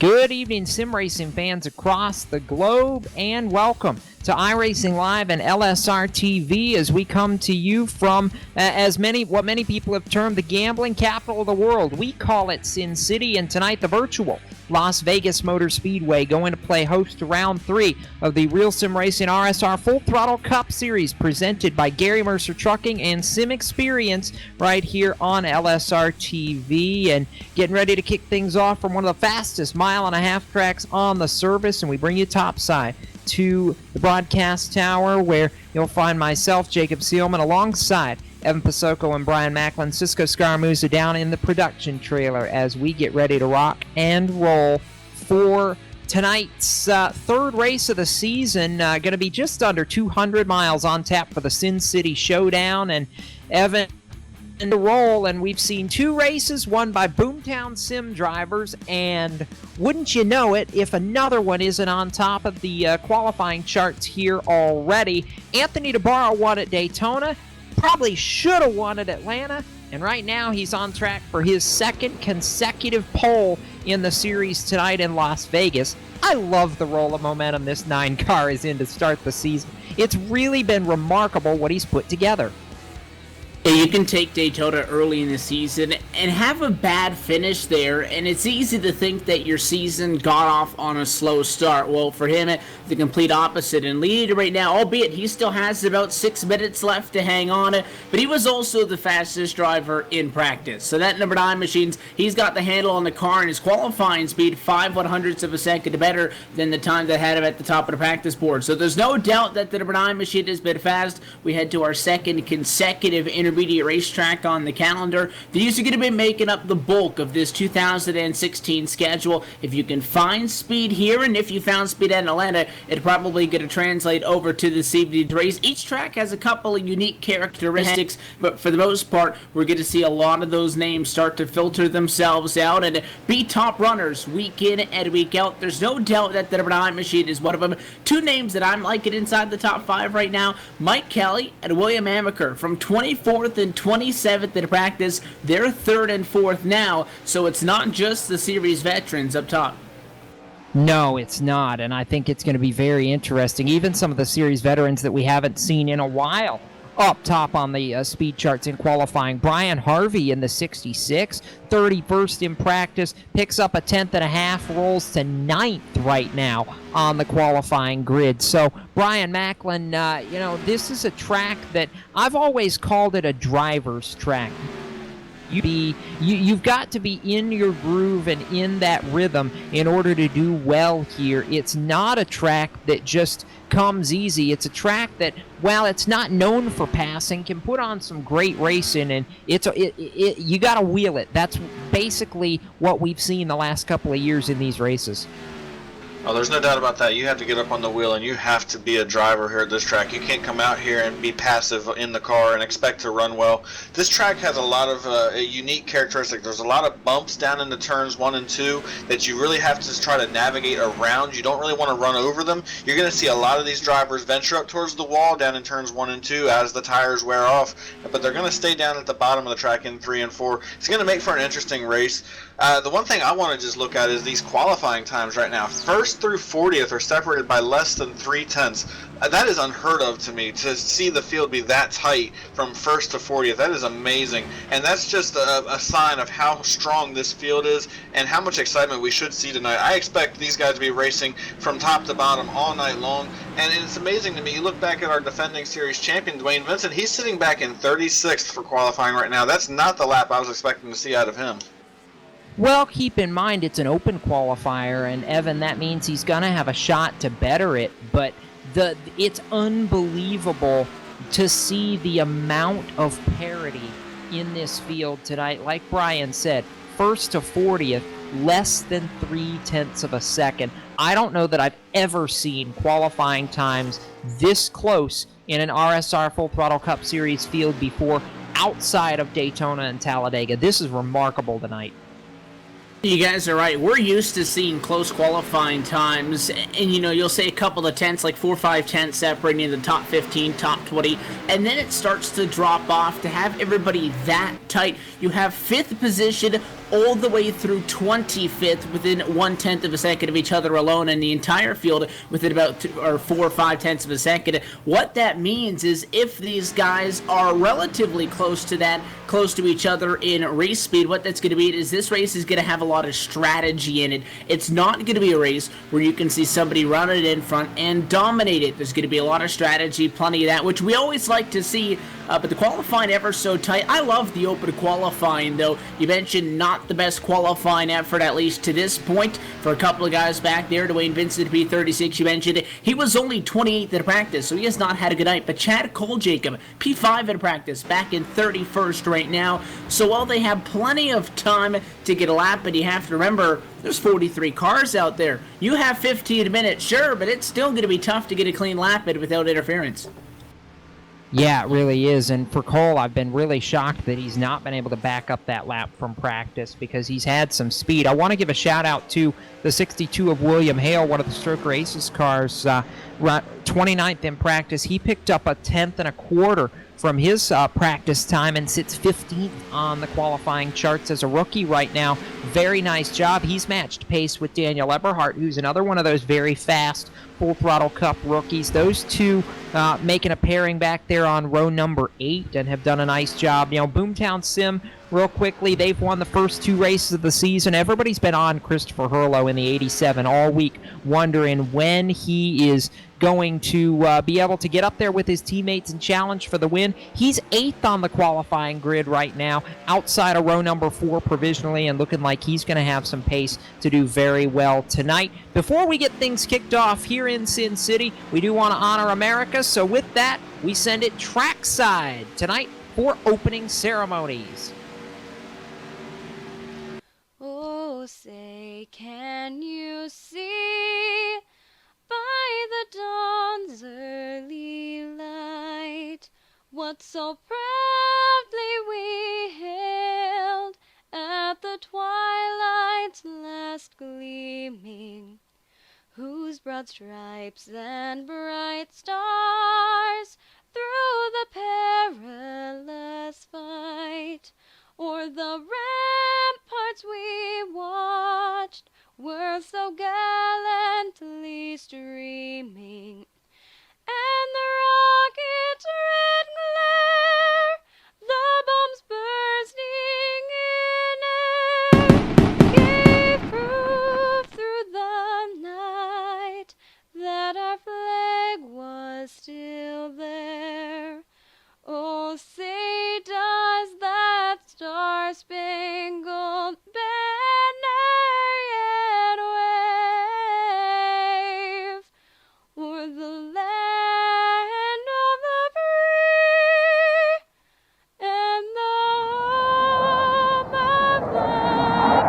Good evening, sim racing fans across the globe, and welcome to iRacing Live and LSRTV as we come to you from what many people have termed the gambling capital of the world. We call it Sin City, and tonight the virtual Las Vegas Motor Speedway going to play host to round 3 of the Real Sim Racing RSR Full Throttle Cup Series presented by Gary Mercer Trucking and Sim Experience right here on LSRTV, and getting ready to kick things off from one of the fastest mile-and-a-half tracks on the service, and we bring you topside to the broadcast tower where you'll find myself, Jacob Seelman, alongside Evan Pasoko and Brian Macklin, Cisco Scaramuza down in the production trailer as we get ready to rock and roll for tonight's third race of the season. Going to be just under 200 miles on tap for the Sin City Showdown, and Evan in the roll, and we've seen 2 races won by Boomtown Sim drivers, and wouldn't you know it, if another one isn't on top of the qualifying charts here already. Anthony DeBarro won at Daytona, probably should have won at Atlanta, and right now he's on track for his second consecutive pole in the series tonight in Las Vegas. I love the roll of momentum this 9 car is in to start the season. It's really been remarkable what he's put together. You can take Daytona early in the season and have a bad finish there, and it's easy to think that your season got off on a slow start. Well, for him, the complete opposite, and leading right now, albeit he still has about 6 minutes left to hang on it, but he was also the fastest driver in practice. So that number 9 machines, he's got the handle on the car, and his qualifying speed 5/100ths of a second better than the time that had him at the top of the practice board. So there's no doubt that the number 9 machine has been fast. We head to our second consecutive intermediate racetrack on the calendar. These are going to be making up the bulk of this 2016 schedule. If you can find speed here, and if you found speed at Atlanta, it's probably going to translate over to this evening's race. Each track has a couple of unique characteristics, but for the most part, we're going to see a lot of those names start to filter themselves out and be top runners week in and week out. There's no doubt that the number 9 machine is one of them. 2 names that I'm liking inside the top 5 right now, Mike Kelly and William Amaker from 24th and 27th in practice. They're 3rd and 4th now, so it's not just the series veterans up top. No, it's not, and I think it's going to be very interesting. Even some of the series veterans that we haven't seen in a while up top on the speed charts in qualifying. Brian Harvey in the 66, 31st in practice, picks up a 10th and a half, rolls to 9th right now on the qualifying grid. So Brian Macklin, this is a track that I've always called it a driver's track. You've got to be in your groove and in that rhythm in order to do well here. It's not a track that just comes easy. It's a track that, while it's not known for passing, can put on some great racing, and you got to wheel it. That's basically what we've seen the last couple of years in these races. Oh, there's no doubt about that. You have to get up on the wheel, and you have to be a driver here at this track. You can't come out here and be passive in the car and expect to run well. This track has a lot of unique characteristics. There's a lot of bumps down into turns 1 and 2 that you really have to try to navigate around. You don't really want to run over them. You're going to see a lot of these drivers venture up towards the wall down in turns 1 and 2 as the tires wear off, but they're going to stay down at the bottom of the track in 3 and 4. It's going to make for an interesting race. The one thing I want to just look at is these qualifying times right now. 1st through 40th are separated by less than 3/10. That is unheard of to me, to see the field be that tight from 1st to 40th. That is amazing, and that's just a sign of how strong this field is and how much excitement we should see tonight. I expect these guys to be racing from top to bottom all night long, and it's amazing to me. You look back at our defending series champion, Dwayne Vincent, he's sitting back in 36th for qualifying right now. That's not the lap I was expecting to see out of him. Well, keep in mind it's an open qualifier, and Evan, that means he's going to have a shot to better it, but it's unbelievable to see the amount of parity in this field tonight. Like Brian said, 1st to 40th, less than 3/10 of a second. I don't know that I've ever seen qualifying times this close in an RSR Full Throttle Cup Series field before, outside of Daytona and Talladega. This is remarkable tonight. You guys are right. We're used to seeing close qualifying times, and you'll say a couple of tenths, like 4 or 5 tenths separating the top 15, top 20, and then it starts to drop off. To have everybody that tight, you have 5th position all the way through 25th within 1/10 of a second of each other alone, and the entire field within about 4 or 5 tenths of a second. What that means is if these guys are relatively close to each other in race speed, what that's going to be is this race is going to have a lot of strategy in it. It's not going to be a race where you can see somebody run it in front and dominate it. There's going to be a lot of strategy, plenty of that, which we always like to see, but the qualifying ever so tight. I love the open qualifying, though. You mentioned not the best qualifying effort, at least to this point, for a couple of guys back there. Dwayne Vincent, P36, you mentioned it. He was only 28th in practice, so he has not had a good night. But Chad Jacob, P5 in practice, back in 31st right now. So while they have plenty of time to get a lap, and you have to remember, there's 43 cars out there. You have 15 minutes, sure, but it's still going to be tough to get a clean lap in without interference. Yeah, it really is. And for Cole, I've been really shocked that he's not been able to back up that lap from practice because he's had some speed. I want to give a shout-out to the 62 of William Hale, one of the Stroker Aces cars, 29th in practice. He picked up a 10th and a quarter from his practice time and sits 15th on the qualifying charts as a rookie right now. Very nice job. He's matched pace with Daniel Eberhardt, who's another one of those very fast Full Throttle Cup rookies. Those two making a pairing back there on row number 8 and have done a nice job. You know, Boomtown Sim, real quickly, they've won the first 2 races of the season. Everybody's been on Christopher Hurlow in the 87 all week, wondering when he is going to be able to get up there with his teammates and challenge for the win. He's 8th on the qualifying grid right now, outside of row number 4 provisionally, and looking like he's going to have some pace to do very well tonight. Before we get things kicked off here in Sin City, we do want to honor America, so with that, we send it trackside tonight for opening ceremonies. Oh, say, can you see by the dawn's early light what so proudly we hailed at the twilight's last gleaming, whose broad stripes and bright stars through the perilous fight o'er the ramparts we watched were so gallantly streaming, and the rocket's red glare, the bombs bursting in air, gave proof through the night that our flag was still there. Oh, say does that star-spangled banner yet wave o'er the land of the free and the home of the brave?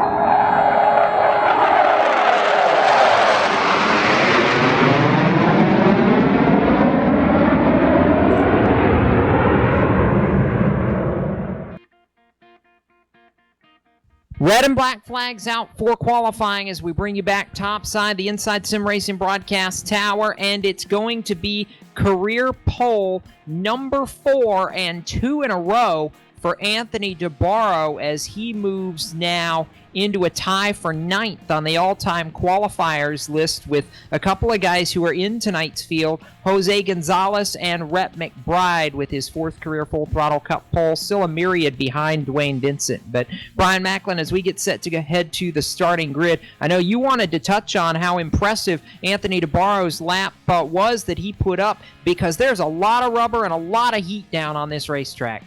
Red and black flags out for qualifying as we bring you back topside the Inside Sim Racing broadcast tower, and it's going to be career pole number 4 and 2 in a row for Anthony DeBarro as he moves now into a tie for 9th on the all-time qualifiers list with a couple of guys who are in tonight's field, Jose Gonzalez and Rhett McBride with his 4th career Full Throttle Cup pole, still a myriad behind Dwayne Vincent. But Brian Macklin, as we get set to head to the starting grid, I know you wanted to touch on how impressive Anthony DeBarro's lap was that he put up, because there's a lot of rubber and a lot of heat down on this racetrack.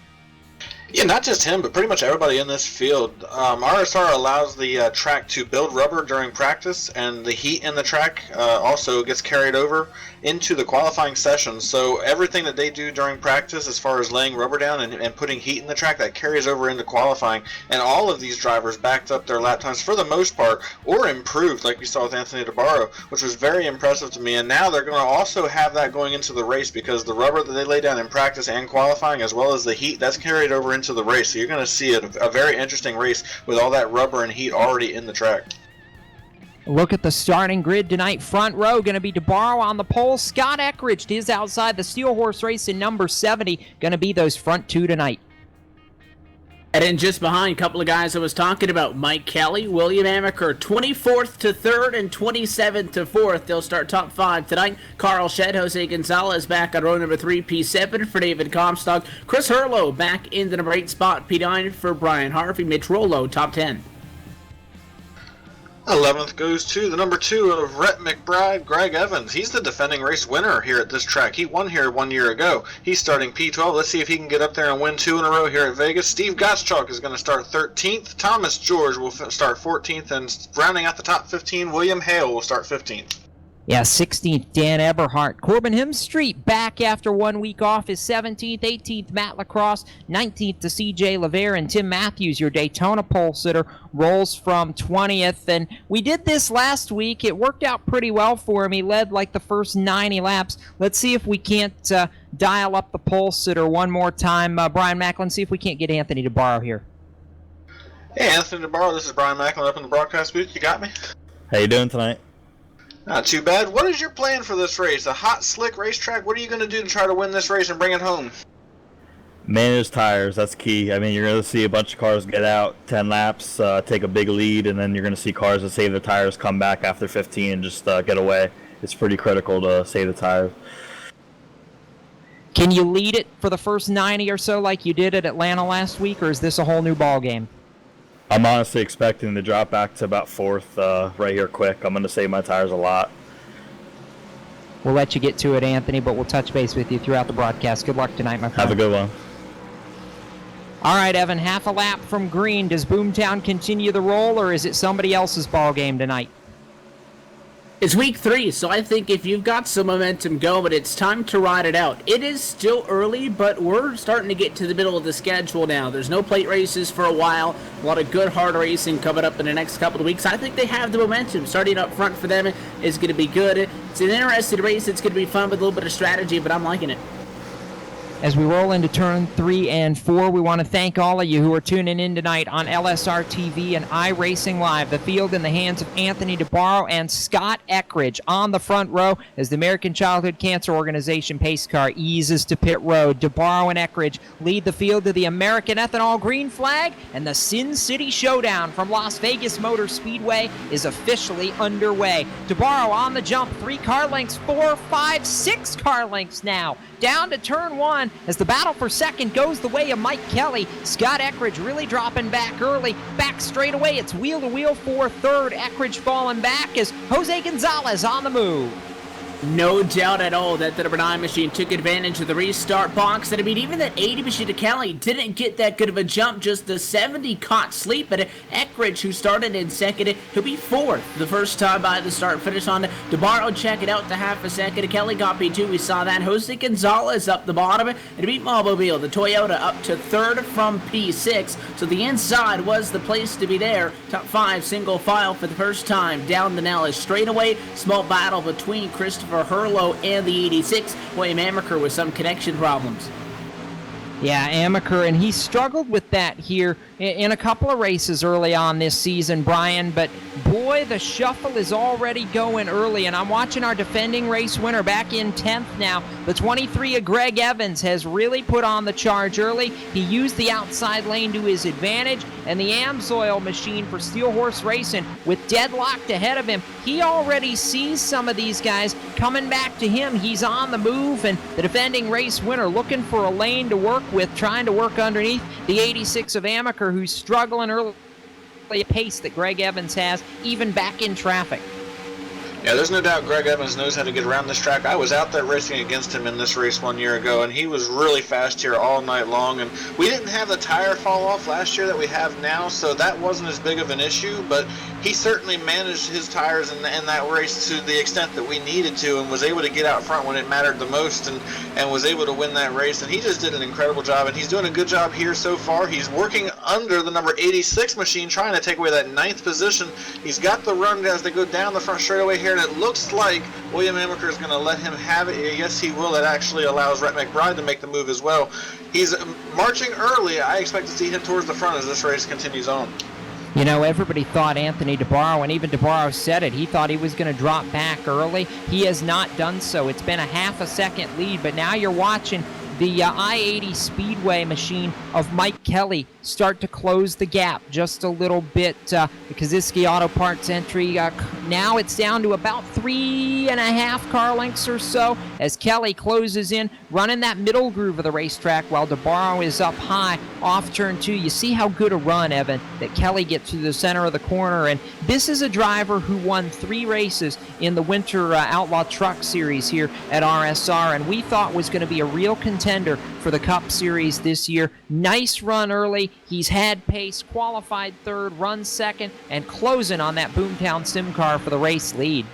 Yeah, not just him, but pretty much everybody in this field. RSR allows the track to build rubber during practice, and the heat in the track also gets carried over into the qualifying sessions. So everything that they do during practice as far as laying rubber down and putting heat in the track, that carries over into qualifying. And all of these drivers backed up their lap times for the most part, or improved, like we saw with Anthony DeBarro, which was very impressive to me. And now they're going to also have that going into the race, because the rubber that they lay down in practice and qualifying, as well as the heat, that's carried over into the race. So you're going to see a very interesting race with all that rubber and heat already in the track. Look at the starting grid tonight. Front row going to be DeBarro on the pole. Scott Eckridge is outside the Steel Horse race in number 70. Going to be those front 2 tonight. And then just behind, a couple of guys I was talking about, Mike Kelly, William Amaker, 24th to 3rd and 27th to 4th. They'll start top 5 tonight. Carl Shed, Jose Gonzalez back on row number 3, P7 for David Comstock. Chris Hurlow back in the number 8 spot, P9 for Brian Harvey. Mitch Rollo, top 10. 11th goes to the number 2 of Rhett McBride, Greg Evans. He's the defending race winner here at this track. He won here 1 year ago. He's starting P12. Let's see if he can get up there and win 2 in a row here at Vegas. Steve Gottschalk is going to start 13th. Thomas George will start 14th. And rounding out the top 15, William Hale will start 15th. Yeah, 16th, Dan Eberhardt. Corbin Hemstreet back after 1 week off is 17th. 18th, Matt Lacrosse. 19th to C.J. LeVere. And Tim Matthews, your Daytona pole sitter, rolls from 20th. And we did this last week. It worked out pretty well for him. He led like the first 90 laps. Let's see if we can't dial up the pole sitter one more time. Brian Macklin, see if we can't get Anthony DeBarro here. Hey, Anthony DeBarro, this is Brian Macklin up in the broadcast booth. You got me? How you doing tonight? Not too bad. What is your plan for this race? A hot, slick racetrack? What are you going to do to try to win this race and bring it home? Manage tires, that's key. I mean, you're going to see a bunch of cars get out 10 laps, take a big lead, and then you're going to see cars that save the tires come back after 15 and just get away. It's pretty critical to save the tires. Can you lead it for the first 90 or so like you did at Atlanta last week, or is this a whole new ball game? I'm honestly expecting to drop back to about 4th right here quick. I'm going to save my tires a lot. We'll let you get to it, Anthony, but we'll touch base with you throughout the broadcast. Good luck tonight, my friend. Have a good one. All right, Evan, half a lap from green. Does Boomtown continue the roll, or is it somebody else's ball game tonight? It's week 3, so I think if you've got some momentum going, it's time to ride it out. It is still early, but we're starting to get to the middle of the schedule now. There's no plate races for a while. A lot of good hard racing coming up in the next couple of weeks. I think they have the momentum. Starting up front for them is going to be good. It's an interesting race. It's going to be fun with a little bit of strategy, but I'm liking it. As we roll into turn 3 and 4, we want to thank all of you who are tuning in tonight on LSRTV and iRacing Live. The field in the hands of Anthony DeBarro and Scott Eckridge on the front row as the American Childhood Cancer Organization pace car eases to pit road. DeBarro and Eckridge lead the field to the American Ethanol green flag, and the Sin City Showdown from Las Vegas Motor Speedway is officially underway. DeBarro on the jump, 3 car lengths, 4, 5, 6 car lengths now. Down to turn 1 as the battle for second goes the way of Mike Kelly. Scott Eckridge really dropping back early. Back straight away, it's wheel-to-wheel for third. Eckridge falling back as Jose Gonzalez on the move. No doubt at all that the number 9 machine took advantage of the restart box. And I mean, even that 80 machine to Kelly didn't get that good of a jump. Just the 70 caught sleep. But Eckridge, who started in second, he'll be 4th the first time by the start finish on DeBarro. Check it out to half a second. Kelly got P2. We saw that. Jose Gonzalez up the bottom. And beat Mobile, the Toyota, up to 3rd from P6. So the inside was the place to be there. Top 5 single file for the first time. Down the Nellis straightaway. Small battle between Christopher Hurlow and the 86. William Amaker with some connection problems. Yeah, Amaker, and he struggled with that here in a couple of races early on this season, Brian, but boy, the shuffle is already going early, and I'm watching our defending race winner back in 10th now. The 23 of Greg Evans has really put on the charge early. He used the outside lane to his advantage, and the Amsoil machine for Steel Horse Racing with deadlocked ahead of him. He already sees some of these guys coming back to him. He's on the move, and the defending race winner looking for a lane to work with, trying to work underneath the 86 of Amaker, who's struggling early pace that Greg Evans has, even back in traffic. Yeah, there's no doubt Greg Evans knows how to get around this track. I was out there racing against him in this race 1 year ago, and he was really fast here all night long. And we didn't have the tire fall off last year that we have now, so that wasn't as big of an issue. But he certainly managed his tires in that race to the extent that we needed to, and was able to get out front when it mattered the most, and was able to win that race. And he just did an incredible job, and he's doing a good job here so far. He's working under the number 86 machine, trying to take away that 9th position. He's got the run as they go down the front straightaway here, and it looks like William Amaker is going to let him have it. Yes, he will. It actually allows Rhett McBride to make the move as well. He's marching early. I expect to see him towards the front as this race continues on. You know, everybody thought Anthony DeBarro, and even DeBarro said it, he thought he was going to drop back early. He has not done so. It's been a half a second lead, but now you're watching the I-80 Speedway machine of Mike Kelly start to close the gap just a little bit. The Kaziski Auto Parts entry, now it's down to about 3.5 car lengths or so as Kelly closes in, running that middle groove of the racetrack while DeBarro is up high off turn 2. You see how good a run, Evan, that Kelly gets to the center of the corner, and this is a driver who won 3 races in the Winter Outlaw Truck Series here at RSR, and we thought was going to be a real contender for the Cup Series this year. Nice run early. He's had pace, qualified 3rd, run 2nd, and closing on that Boomtown Sim car for the race lead.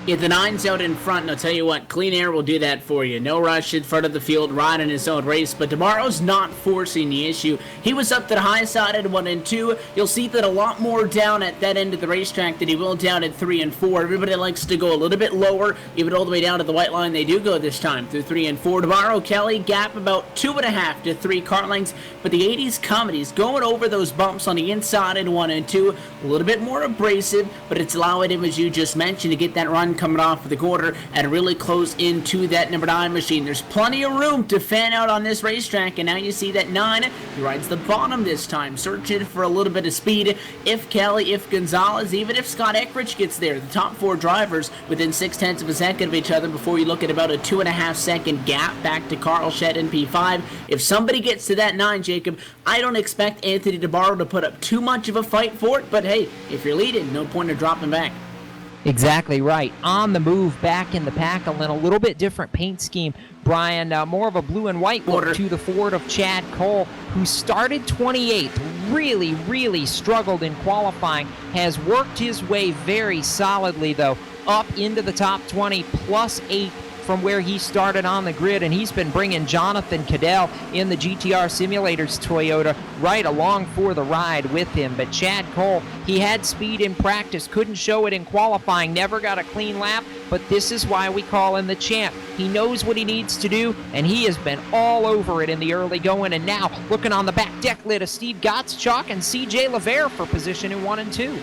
Yeah, the 9's out in front, and I'll tell you what, Clean Air will do that for you. No rush in front of the field, riding his own race, but DeBarro's not forcing the issue. He was up to the high side at 1 and 2. You'll see that a lot more down at that end of the racetrack than he will down at 3 and 4. Everybody likes to go a little bit lower, even all the way down to the white line. They do go this time through 3 and 4. DeBarro, Kelly, gap about 2.5 to 3 car lengths, but the 80's coming. He's going over those bumps on the inside in 1 and 2. A little bit more abrasive, but it's allowing him, as you just mentioned, to get that run coming off of the quarter and really close into that number 9 machine. There's plenty of room to fan out on this racetrack, and now you see that 9, he rides the bottom this time, searching for a little bit of speed. If Kelly, if Gonzalez, even if Scott Eckrich gets there, the top 4 drivers within 0.6 of a second of each other before you look at about a 2.5 second gap back to Carl Shedd in P5. If somebody gets to that 9, Jacob, I don't expect Anthony DeBarro to put up too much of a fight for it, but hey, if you're leading, no point in dropping back. Exactly right. On the move back in the pack, and a little bit different paint scheme. Brian, more of a blue and white look to the Ford of Chad Cole, who started 28th, really struggled in qualifying, has worked his way very solidly, though, up into the top 20, +8 from where he started on the grid, and he's been bringing Jonathan Cadell in the GTR Simulators Toyota right along for the ride with him. But Chad Cole, he had speed in practice, couldn't show it in qualifying, never got a clean lap, but this is why we call him the champ. He knows what he needs to do, and he has been all over it in the early going, and now looking on the back deck lid of Steve Gottschalk and CJ Lavere for position in 1 and 2.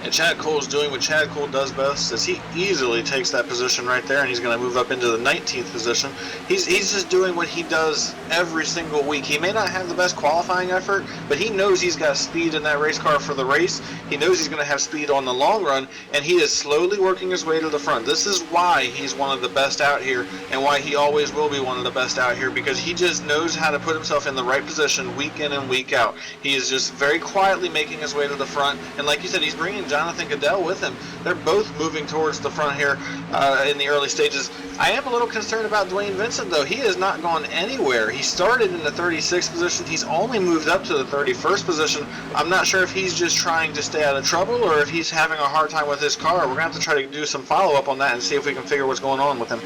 And Chad Cole's doing what Chad Cole does best, is he easily takes that position right there, and he's going to move up into the 19th position. He's just doing what he does every single week. He may not have the best qualifying effort, but he knows he's got speed in that race car for the race. He knows he's going to have speed on the long run, and he is slowly working his way to the front. This is why he's one of the best out here, and why he always will be one of the best out here, because he just knows how to put himself in the right position week in and week out. He is just very quietly making his way to the front, and like you said, he's bringing Jonathan Cadell with him. They're both moving towards the front here in the early stages. I am a little concerned about Dwayne Vincent, though. He has not gone anywhere. He started in the 36th position. He's only moved up to the 31st position. I'm not sure if he's just trying to stay out of trouble or if he's having a hard time with his car. We're going to have to try to do some follow-up on that and see if we can figure what's going on with him.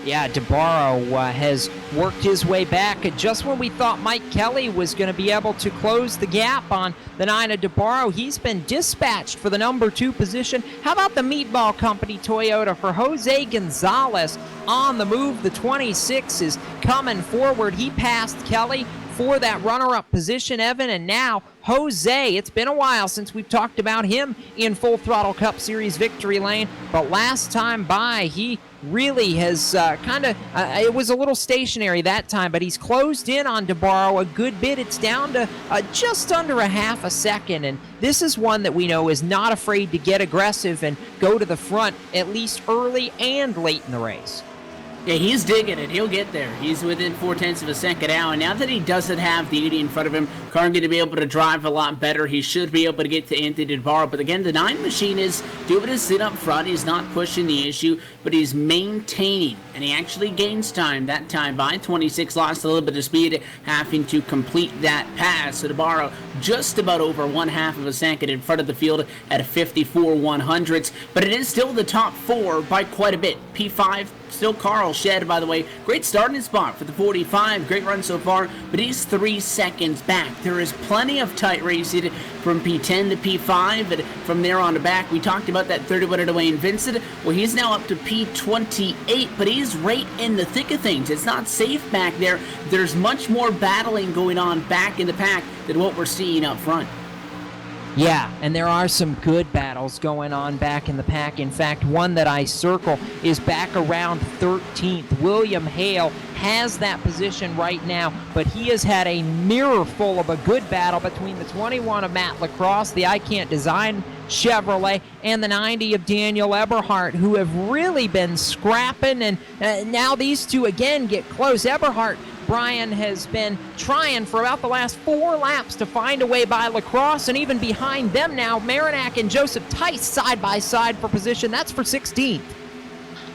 Yeah, DeBarro has worked his way back just when we thought Mike Kelly was going to be able to close the gap on the 9 of DeBarro. He's been dispatched for the number 2 position. How about the Meatball Company Toyota for Jose Gonzalez on the move? The 26 is coming forward. He passed Kelly for that runner-up position, Evan, and now Jose, it's been a while since we've talked about him in Full Throttle Cup Series victory lane, but last time by, he really has it was a little stationary that time, but he's closed in on DeBarro a good bit. It's down to just under a half a second, and this is one that we know is not afraid to get aggressive and go to the front, at least early and late in the race. Yeah, he's digging it. He'll get there. He's within 0.4 of a second now, and now that he doesn't have the 80 in front of him, Carr going to be able to drive a lot better. He should be able to get to Anthony DeBarro, but again, the 9 machine is doing his sit up front. He's not pushing the issue, but he's maintaining, and he actually gains time. That time by 26, lost a little bit of speed, having to complete that pass. So DeBarro just about over 1/2 of a second in front of the field at a 54 100ths, but it is still the top 4 by quite a bit. P5, still Carl Shedd, by the way. Great starting spot for the 45. Great run so far, but he's 3 seconds back. There is plenty of tight racing from P10 to P5, and from there on to back. We talked about that 30-winner Dwayne Vincent. Well, he's now up to P28, but he's right in the thick of things. It's not safe back there. There's much more battling going on back in the pack than what we're seeing up front. Yeah, and there are some good battles going on back in the pack. In fact, one that I circle is back around 13th. William Hale has that position right now, but he has had a mirror full of a good battle between the 21 of Matt Lacrosse, the I Can't Design Chevrolet, and the 90 of Daniel Eberhardt, who have really been scrapping, and now these two again get close. Eberhardt, Brian, has been trying for about the last 4 laps to find a way by Lacrosse, and even behind them now, Marinac and Joseph Tice side by side for position. That's for 16th.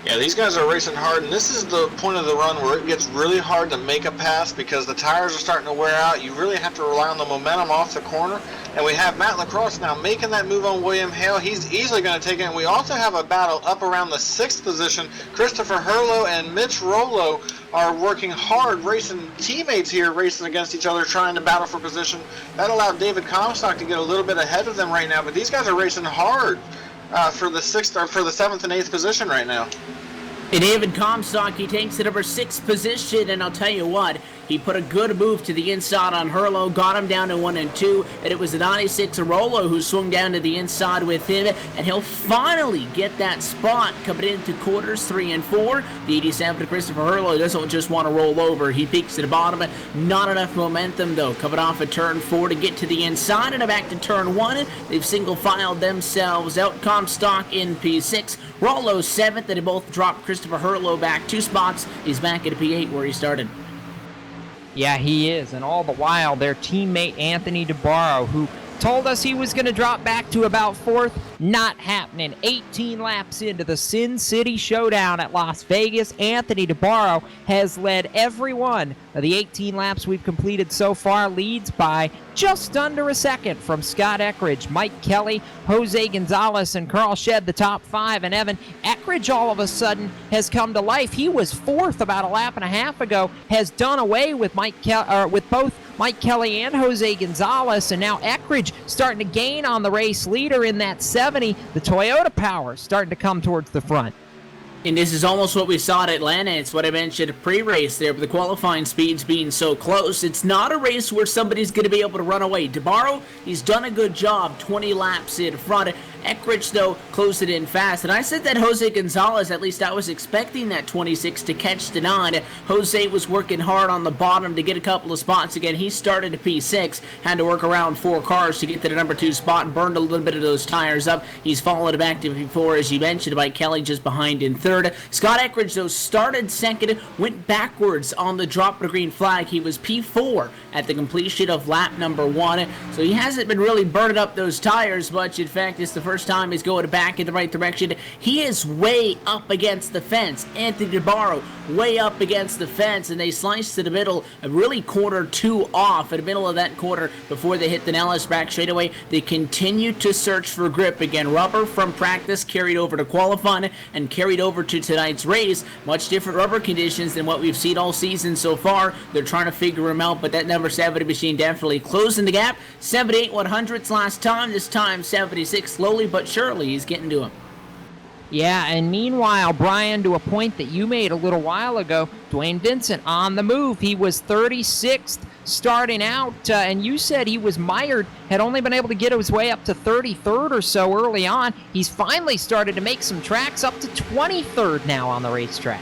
Yeah, these guys are racing hard, and this is the point of the run where it gets really hard to make a pass because the tires are starting to wear out. You really have to rely on the momentum off the corner, and we have Matt Lacrosse now making that move on William Hale. He's easily going to take it, and we also have a battle up around the 6th position. Christopher Hurlow and Mitch Rollo are working hard, racing teammates here, racing against each other, trying to battle for position. That allowed David Comstock to get a little bit ahead of them right now, but these guys are racing hard for the 6th or for the 7th and 8th position right now. And David Comstock, he takes the number 6 position, and I'll tell you what, he put a good move to the inside on Hurlow, got him down to 1 and 2, and it was the 96 of Rollo who swung down to the inside with him, and he'll finally get that spot coming into quarters 3 and 4. The 87 to Christopher Hurlow doesn't just want to roll over. He peaks to the bottom, not enough momentum though, coming off of turn 4 to get to the inside and back to turn 1. They've single filed themselves out. Comstock in P6, Rollo 7th, and they both dropped Christopher Hurlow back 2 spots. He's back at P8 where he started. Yeah, he is, and all the while, their teammate Anthony DeBarro, who told us he was going to drop back to about 4th, not happening. 18 laps into the Sin City Showdown at Las Vegas, Anthony DeBarro has led every one of the 18 laps we've completed so far, leads by just under a second from Scott Eckridge, Mike Kelly, Jose Gonzalez, and Carl Shedd, the top 5, and Evan Eckridge all of a sudden has come to life. He was 4th about a lap and a half ago, has done away with with both Mike Kelly and Jose Gonzalez, and now Eckridge starting to gain on the race leader in that 70. The Toyota power starting to come towards the front. And this is almost what we saw at Atlanta. It's what I mentioned pre-race there, but the qualifying speeds being so close. It's not a race where somebody's going to be able to run away. DeBarro, he's done a good job, 20 laps in front. Eckridge, though, closed it in fast. And I said that Jose Gonzalez, at least I was expecting that 26 to catch the 9. Jose was working hard on the bottom to get a couple of spots. Again, he started at P6, had to work around 4 cars to get to the number 2 spot and burned a little bit of those tires up. He's followed back to P4, as you mentioned, by Kelly just behind in 3rd. Scott Eckridge, though, started 2nd, went backwards on the drop of the green flag. He was P4 at the completion of lap number 1. So he hasn't been really burning up those tires much. In fact, it's the first time he's going back in the right direction. He is way up against the fence. Anthony DeBarro way up against the fence, and they sliced to the middle, really corner 2 off in the middle of that corner before they hit the Nellis back straightaway. They continue to search for grip. Again, rubber from practice carried over to qualifying and carried over to tonight's race. Much different rubber conditions than what we've seen all season so far. They're trying to figure them out, but that number 70 machine definitely closing the gap. 78 100ths last time. This time 76, slowly but surely he's getting to him. Yeah, and meanwhile, Brian, to a point that you made a little while ago, Dwayne Vincent on the move. He was 36th starting out, and you said he was mired, had only been able to get his way up to 33rd or so early on. He's finally started to make some tracks up to 23rd now on the racetrack.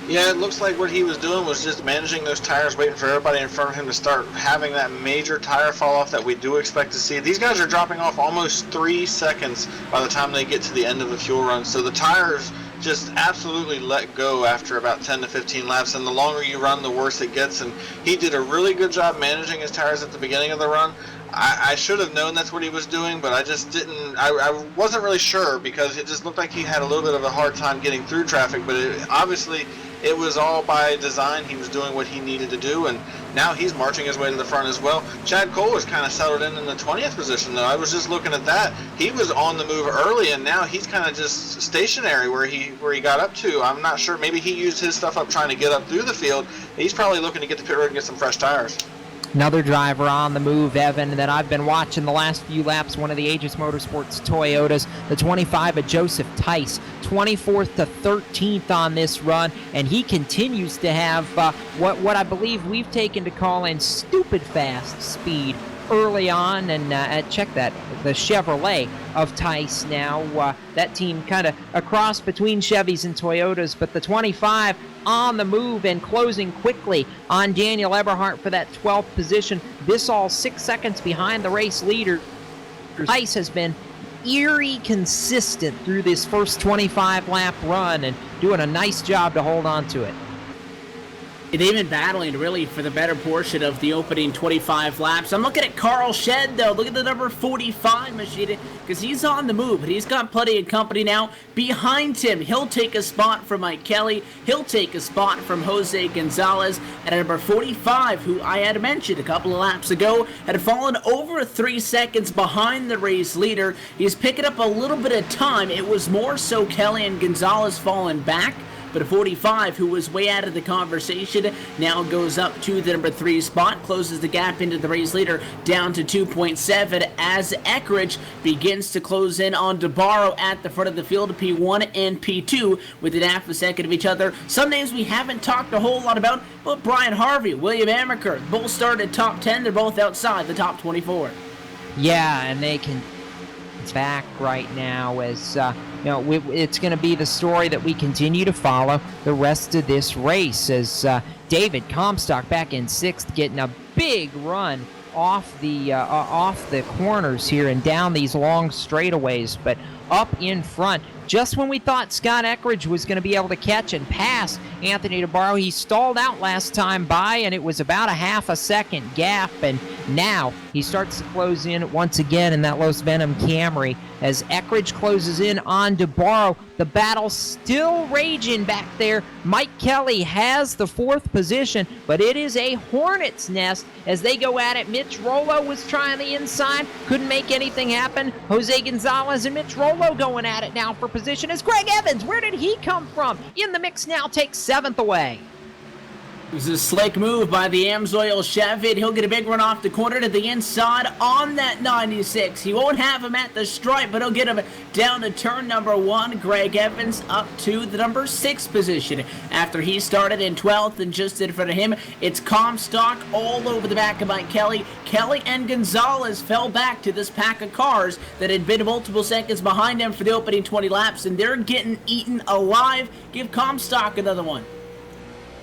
Yeah, it looks like what he was doing was just managing those tires, waiting for everybody in front of him to start having that major tire fall off that we do expect to see. These guys are dropping off almost 3 seconds by the time they get to the end of the fuel run. So the tires just absolutely let go after about 10 to 15 laps, and the longer you run, the worse it gets. And he did a really good job managing his tires at the beginning of the run. I should have known that's what he was doing, but I just didn't. I wasn't really sure because it just looked like he had a little bit of a hard time getting through traffic, but obviously it was all by design. He was doing what he needed to do, and now he's marching his way to the front as well. Chad Cole was kind of settled in the 20th position, though. I was just looking at that. He was on the move early, and now he's kind of just stationary where he got up to. I'm not sure. Maybe he used his stuff up trying to get up through the field. He's probably looking to get to pit road and get some fresh tires. Another driver on the move, Evan, that I've been watching the last few laps, one of the Aegis Motorsports Toyotas, the 25 of Joseph Tice, 24th to 13th on this run, and he continues to have what I believe we've taken to call in stupid fast speed early on, and check that, the Chevrolet of Tice now. That team kind of a cross between Chevys and Toyotas, but the 25 on the move and closing quickly on Daniel Eberhardt for that 12th position. This all 6 seconds behind the race leader. Tice has been eerie consistent through this first 25-lap run and doing a nice job to hold on to it. They've been battling really for the better portion of the opening 25 laps. I'm looking at Carl Shed though. Look at the number 45 machine, because he's on the move, but he's got plenty of company now behind him. He'll take a spot from Mike Kelly. He'll take a spot from Jose Gonzalez. And at number 45, who I had mentioned a couple of laps ago, had fallen over 3 seconds behind the race leader. He's picking up a little bit of time. It was more so Kelly and Gonzalez falling back. But a 45, who was way out of the conversation, now goes up to the number 3 spot, closes the gap into the race leader down to 2.7 as Eckridge begins to close in on DeBarro at the front of the field, P1 and P2, within half a second of each other. Some names we haven't talked a whole lot about, but Brian Harvey, William Amaker, both started top 10. They're both outside the top 24. Yeah, and they can back right now as it's going to be the story that we continue to follow the rest of this race as David Comstock back in 6th, getting a big run off the corners here and down these long straightaways, but up in front. Just when we thought Scott Eckridge was going to be able to catch and pass Anthony DeBarro, he stalled out last time by, and it was about a half a second gap, and now he starts to close in once again in that Los Venom Camry as Eckridge closes in on DeBarro. The battle still raging back there. Mike Kelly has the 4th position, but it is a hornet's nest as they go at it. Mitch Rollo was trying the inside, couldn't make anything happen. Jose Gonzalez and Mitch Rollo going at it now for position as Greg Evans, where did he come from? In the mix now, takes 7th away. It was a slick move by the Amsoil Chevy. He'll get a big run off the corner to the inside on that 96. He won't have him at the stripe, but he'll get him down to turn number 1. Greg Evans up to the number 6 position. After he started in 12th and just in front of him, it's Comstock all over the back of Mike Kelly. Kelly and Gonzalez fell back to this pack of cars that had been multiple seconds behind them for the opening 20 laps, and they're getting eaten alive. Give Comstock another one.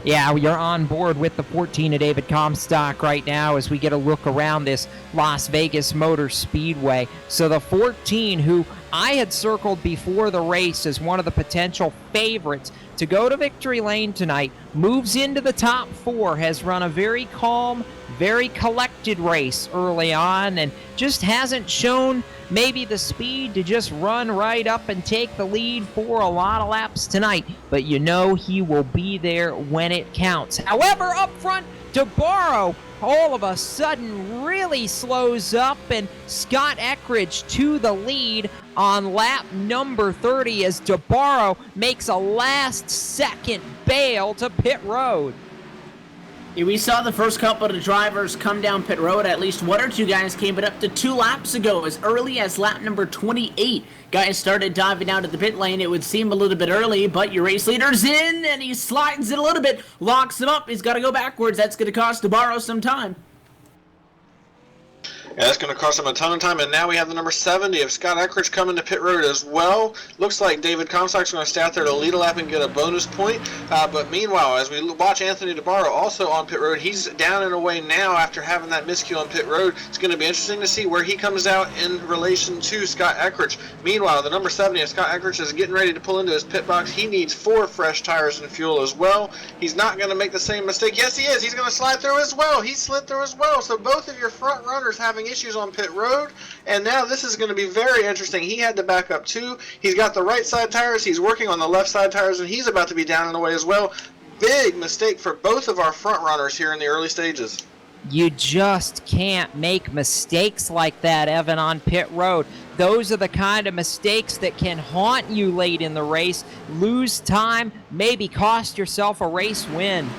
Yeah, you're on board with the 14 of David Comstock right now as we get a look around this Las Vegas Motor Speedway. So the 14, who I had circled before the race as one of the potential favorites to go to victory lane tonight, moves into the top 4, has run a very calm, very collected race early on, and just hasn't shown maybe the speed to just run right up and take the lead for a lot of laps tonight. But you know he will be there when it counts. However, up front, DeBarro all of a sudden really slows up, and Scott Eckridge to the lead on lap number 30 as DeBarro makes a last-second bail to pit road. Yeah, we saw the first couple of the drivers come down pit road. At least 1 or 2 guys came, but up to 2 laps ago, as early as lap number 28, guys started diving out of the pit lane. It would seem a little bit early, but your race leader's in, and he slides it a little bit, locks him up. He's got to go backwards. That's going to cost DeBarro some time. Yeah, that's going to cost him a ton of time, and now we have the number 70 of Scott Eckridge coming to pit road as well. Looks like David Comstock's going to stay out there to lead a lap and get a bonus point. But meanwhile, as we watch Anthony DeBarro also on pit road, he's down and away now after having that miscue on pit road. It's going to be interesting to see where he comes out in relation to Scott Eckridge. Meanwhile, the number 70 of Scott Eckridge is getting ready to pull into his pit box. He needs 4 fresh tires and fuel as well. He's not going to make the same mistake. Yes, he is. He's going to slide through as well. He slid through as well. So both of your front runners having issues on pit road, and now this is going to be very interesting. He had to back up too. He's got the right side tires, he's working on the left side tires, and he's about to be down and away as well. Big mistake for both of our front runners here in the early stages. You just can't make mistakes like that, Evan, on pit road. Those are the kind of mistakes that can haunt you late in the race, lose time, maybe cost yourself a race win.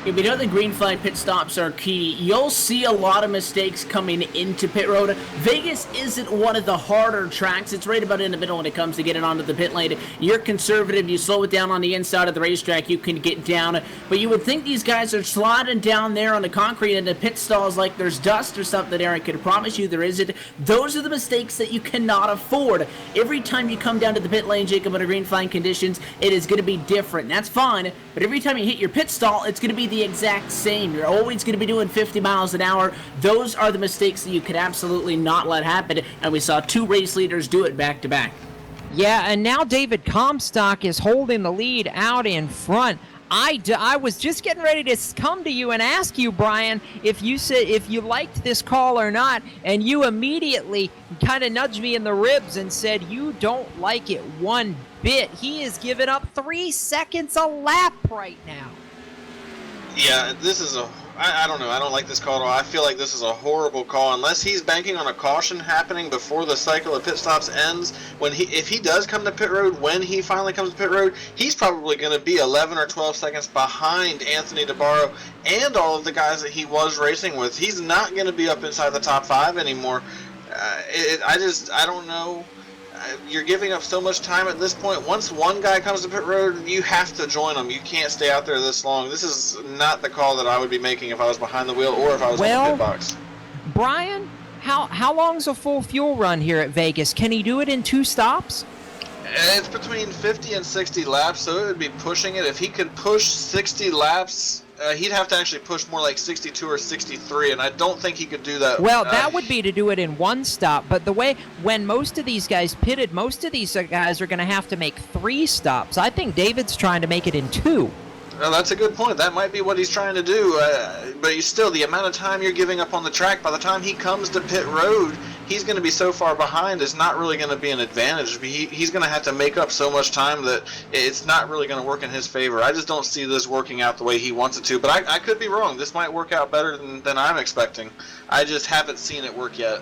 If you know the green flag pit stops are key, you'll see a lot of mistakes coming into pit road. Vegas isn't one of the harder tracks. It's right about in the middle when it comes to getting onto the pit lane. You're conservative, you slow it down on the inside of the racetrack, you can get down. But you would think these guys are sliding down there on the concrete in the pit stalls like there's dust or something there. I can promise you there isn't. Those are the mistakes that you cannot afford. Every time you come down to the pit lane, Jacob, under green flag conditions, it is going to be different. That's fine, but every time you hit your pit stall, it's going to be the exact same. You're always going to be doing 50 miles an hour. Those are the mistakes that you could absolutely not let happen, and we saw 2 race leaders do it back to back. Yeah, and now David Comstock is holding the lead out in front. I was just getting ready to come to you and ask you, Brian, if you liked this call or not, and you immediately kind of nudged me in the ribs and said you don't like it one bit. He is giving up 3 seconds a lap right now. Yeah, this is I don't know. I don't like this call at all. I feel like this is a horrible call. Unless he's banking on a caution happening before the cycle of pit stops ends, if he does come to pit road, when he finally comes to pit road, he's probably going to be 11 or 12 seconds behind Anthony DeBarro and all of the guys that he was racing with. He's not going to be up inside the top 5 anymore. I don't know. You're giving up so much time at this point. Once one guy comes to pit road, you have to join them. You can't stay out there this long. This is not the call that I would be making if I was behind the wheel or if I was on the pit box. Brian, how long's a full fuel run here at Vegas? Can he do it in 2 stops? It's between 50 and 60 laps, so it would be pushing it. If he could push 60 laps, he'd have to actually push more like 62 or 63, and I don't think he could do that. Well, that would be to do it in 1 stop, but the way when most of these guys pitted, most of these guys are going to have to make 3 stops. I think David's trying to make it in 2. Well, that's a good point. That might be what he's trying to do, but still, the amount of time you're giving up on the track, by the time he comes to pit road, he's going to be so far behind, it's not really going to be an advantage. He's going to have to make up so much time that it's not really going to work in his favor. I just don't see this working out the way he wants it to, but I could be wrong. This might work out better than I'm expecting. I just haven't seen it work yet.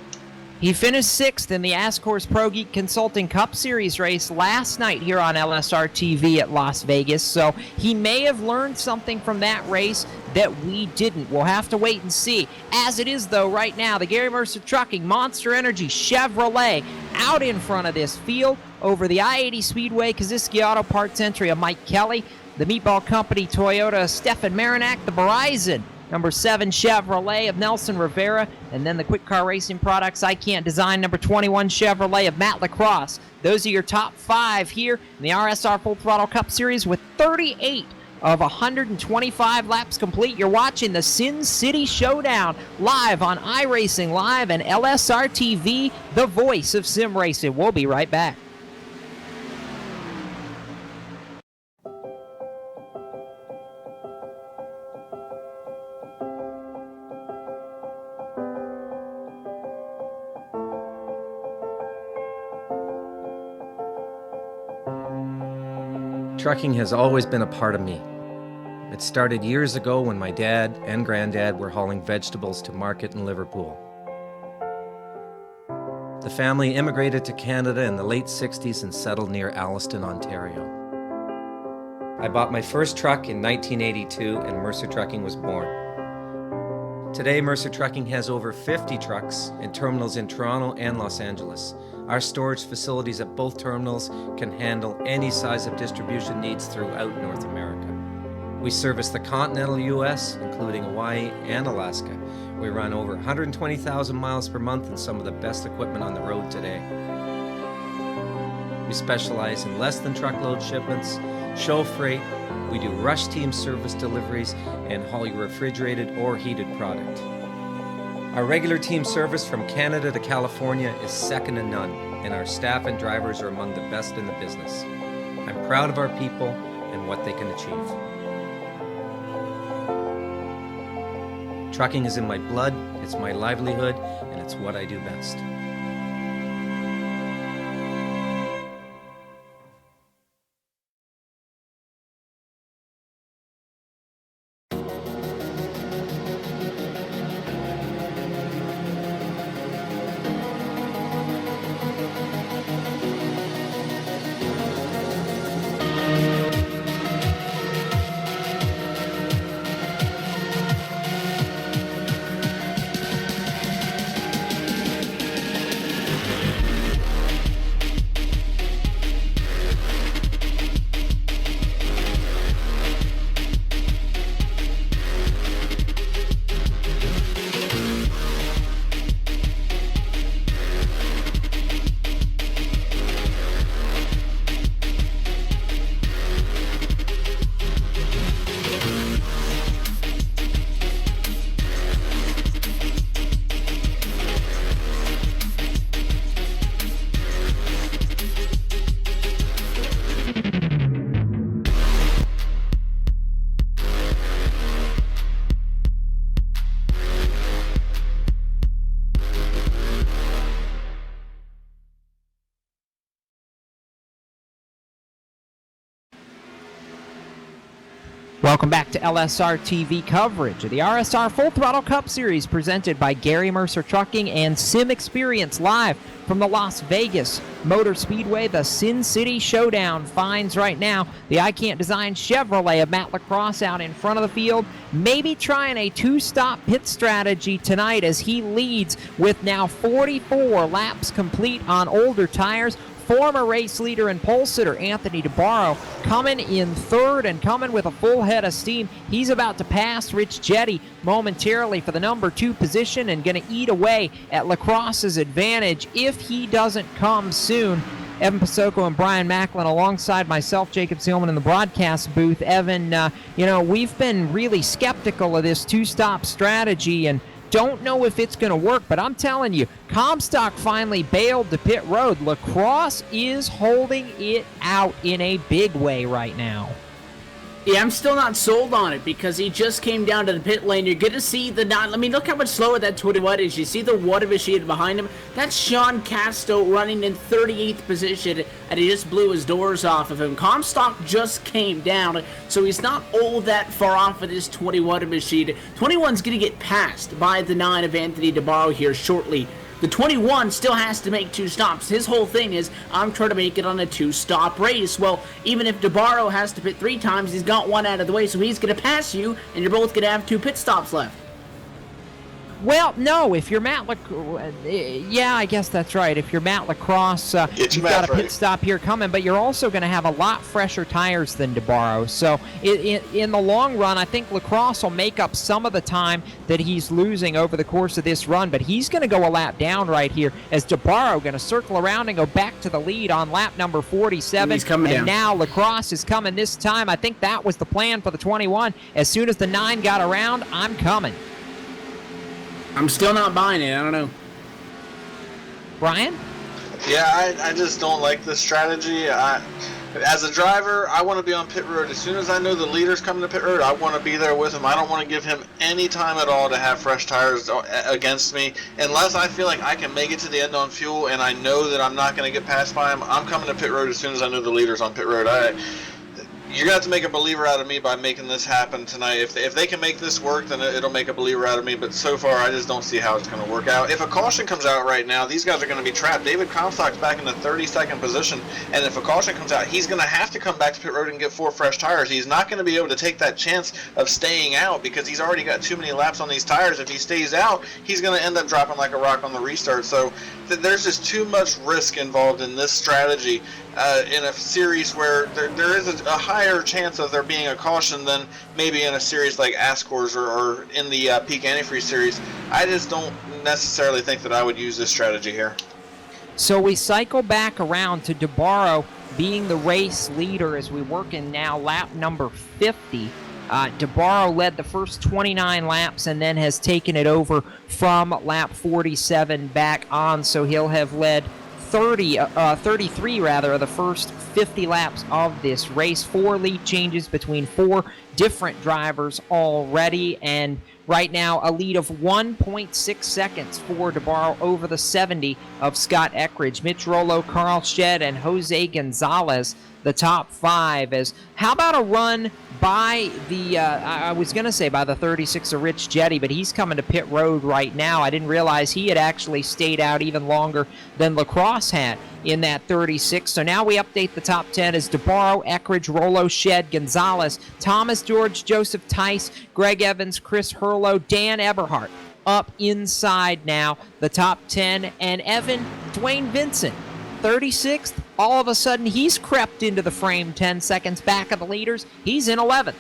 He finished 6th in the Ascors Pro Geek Consulting Cup Series race last night here on LSRTV at Las Vegas, so he may have learned something from that race that we didn't. We'll have to wait and see. As it is, though, right now, the Gary Mercer Trucking, Monster Energy, Chevrolet out in front of this field over the I-80 Speedway, Kaziski Auto Parts entry of Mike Kelly, the Meatball Company Toyota, Stefan Marinak, the Verizon number 7 Chevrolet of Nelson Rivera, and then the Quick Car Racing Products I Can't Design number 21 Chevrolet of Matt Lacrosse. Those are your top 5 here in the RSR Full Throttle Cup Series with 38 of 125 laps complete. You're watching the Sin City Showdown live on iRacing Live and LSRTV, the voice of sim racing. We'll be right back. Trucking has always been a part of me. It started years ago when my dad and granddad were hauling vegetables to market in Liverpool. The family immigrated to Canada in the late 60s and settled near Alliston, Ontario. I bought my first truck in 1982 and Mercer Trucking was born. Today, Mercer Trucking has over 50 trucks in terminals in Toronto and Los Angeles. Our storage facilities at both terminals can handle any size of distribution needs throughout North America. We service the continental U.S., including Hawaii and Alaska. We run over 120,000 miles per month and some of the best equipment on the road today. We specialize in less than truckload shipments, show freight, we do rush team service deliveries, and haul your refrigerated or heated product. Our regular team service from Canada to California is second to none, and our staff and drivers are among the best in the business. I'm proud of our people and what they can achieve. Trucking is in my blood, it's my livelihood, and it's what I do best. Welcome back to LSR TV coverage of the RSR Full Throttle Cup Series presented by Gary Mercer Trucking and Sim Experience live from the Las Vegas Motor Speedway. The Sin City Showdown finds right now the I Can't Design Chevrolet of Matt Lacrosse out in front of the field, maybe trying a two-stop pit strategy tonight as he leads with now 44 laps complete on older tires. Former race leader and pole sitter Anthony DeBarro coming in third and coming with a full head of steam. He's about to pass Rich Jetty momentarily for the number 2 position and going to eat away at Lacrosse's advantage if he doesn't come soon. Evan Pasoko and Brian Macklin alongside myself, Jacob Seelman, in the broadcast booth. Evan, we've been really skeptical of this two-stop strategy and don't know if it's going to work, but I'm telling you, Comstock finally bailed to pit road. Lacrosse is holding it out in a big way right now. Yeah, I'm still not sold on it because he just came down to the pit lane. You're going to see look how much slower that 21 is. You see the water machine behind him? That's Sean Casto running in 38th position, and he just blew his doors off of him. Comstock just came down, so he's not all that far off of this 21 machine. 21's going to get passed by the 9 of Anthony DeBarro here shortly. The 21 still has to make 2 stops. His whole thing is, I'm trying to make it on a 2-stop race. Well, even if DeBarro has to pit 3 times, he's got 1 out of the way, so he's going to pass you, and you're both going to have 2 pit stops left. Well, no, if you're Matt yeah, I guess that's right. If you're Matt Lacrosse, you've got a pit stop here coming, but you're also going to have a lot fresher tires than DeBarro. So in the long run, I think Lacrosse will make up some of the time that he's losing over the course of this run, but he's going to go a lap down right here as DeBarro going to circle around and go back to the lead on lap number 47. He's coming down. Now Lacrosse is coming this time. I think that was the plan for the 21. As soon as the 9 got around, I'm coming. I'm still not buying it. I don't know. Brian? Yeah, I just don't like this strategy. As a driver, I want to be on pit road. As soon as I know the leader's coming to pit road, I want to be there with him. I don't want to give him any time at all to have fresh tires against me. Unless I feel like I can make it to the end on fuel and I know that I'm not going to get passed by him, I'm coming to pit road as soon as I know the leader's on pit road. You're going to have to make a believer out of me by making this happen tonight. If they can make this work, then it'll make a believer out of me. But so far, I just don't see how it's going to work out. If a caution comes out right now, these guys are going to be trapped. David Comstock's back in the 32nd position, and if a caution comes out, he's going to have to come back to pit road and get 4 fresh tires. He's not going to be able to take that chance of staying out because he's already got too many laps on these tires. If he stays out, he's going to end up dropping like a rock on the restart. So there's just too much risk involved in this strategy. In a series where there is a higher chance of there being a caution than maybe in a series like Ascors or in the Peak Antifreeze series. I just don't necessarily think that I would use this strategy here. So we cycle back around to DeBarro being the race leader as we work in now lap number 50. DeBarro led the first 29 laps and then has taken it over from lap 47 back on, so he'll have led 33 of the first 50 laps of this race. 4 lead changes between 4 different drivers already, and right now a lead of 1.6 seconds for DeBarro over the 70 of Scott Eckridge. Mitch Rollo, Carl Shedd, and Jose Gonzalez, the top 5. How about a run by the, I was going to say by the 36 of Rich Jetty, but he's coming to pit road right now. I didn't realize he had actually stayed out even longer than Lacrosse had in that 36. So now we update the top 10 as DeBarro, Eckridge, Rollo, Shedd, Gonzalez, Thomas George, Joseph Tice, Greg Evans, Chris Hurlow, Dan Eberhardt up inside now the top 10. And Evan, Dwayne Vincent, 36th, all of a sudden he's crept into the frame 10 seconds back of the leaders. He's in 11th.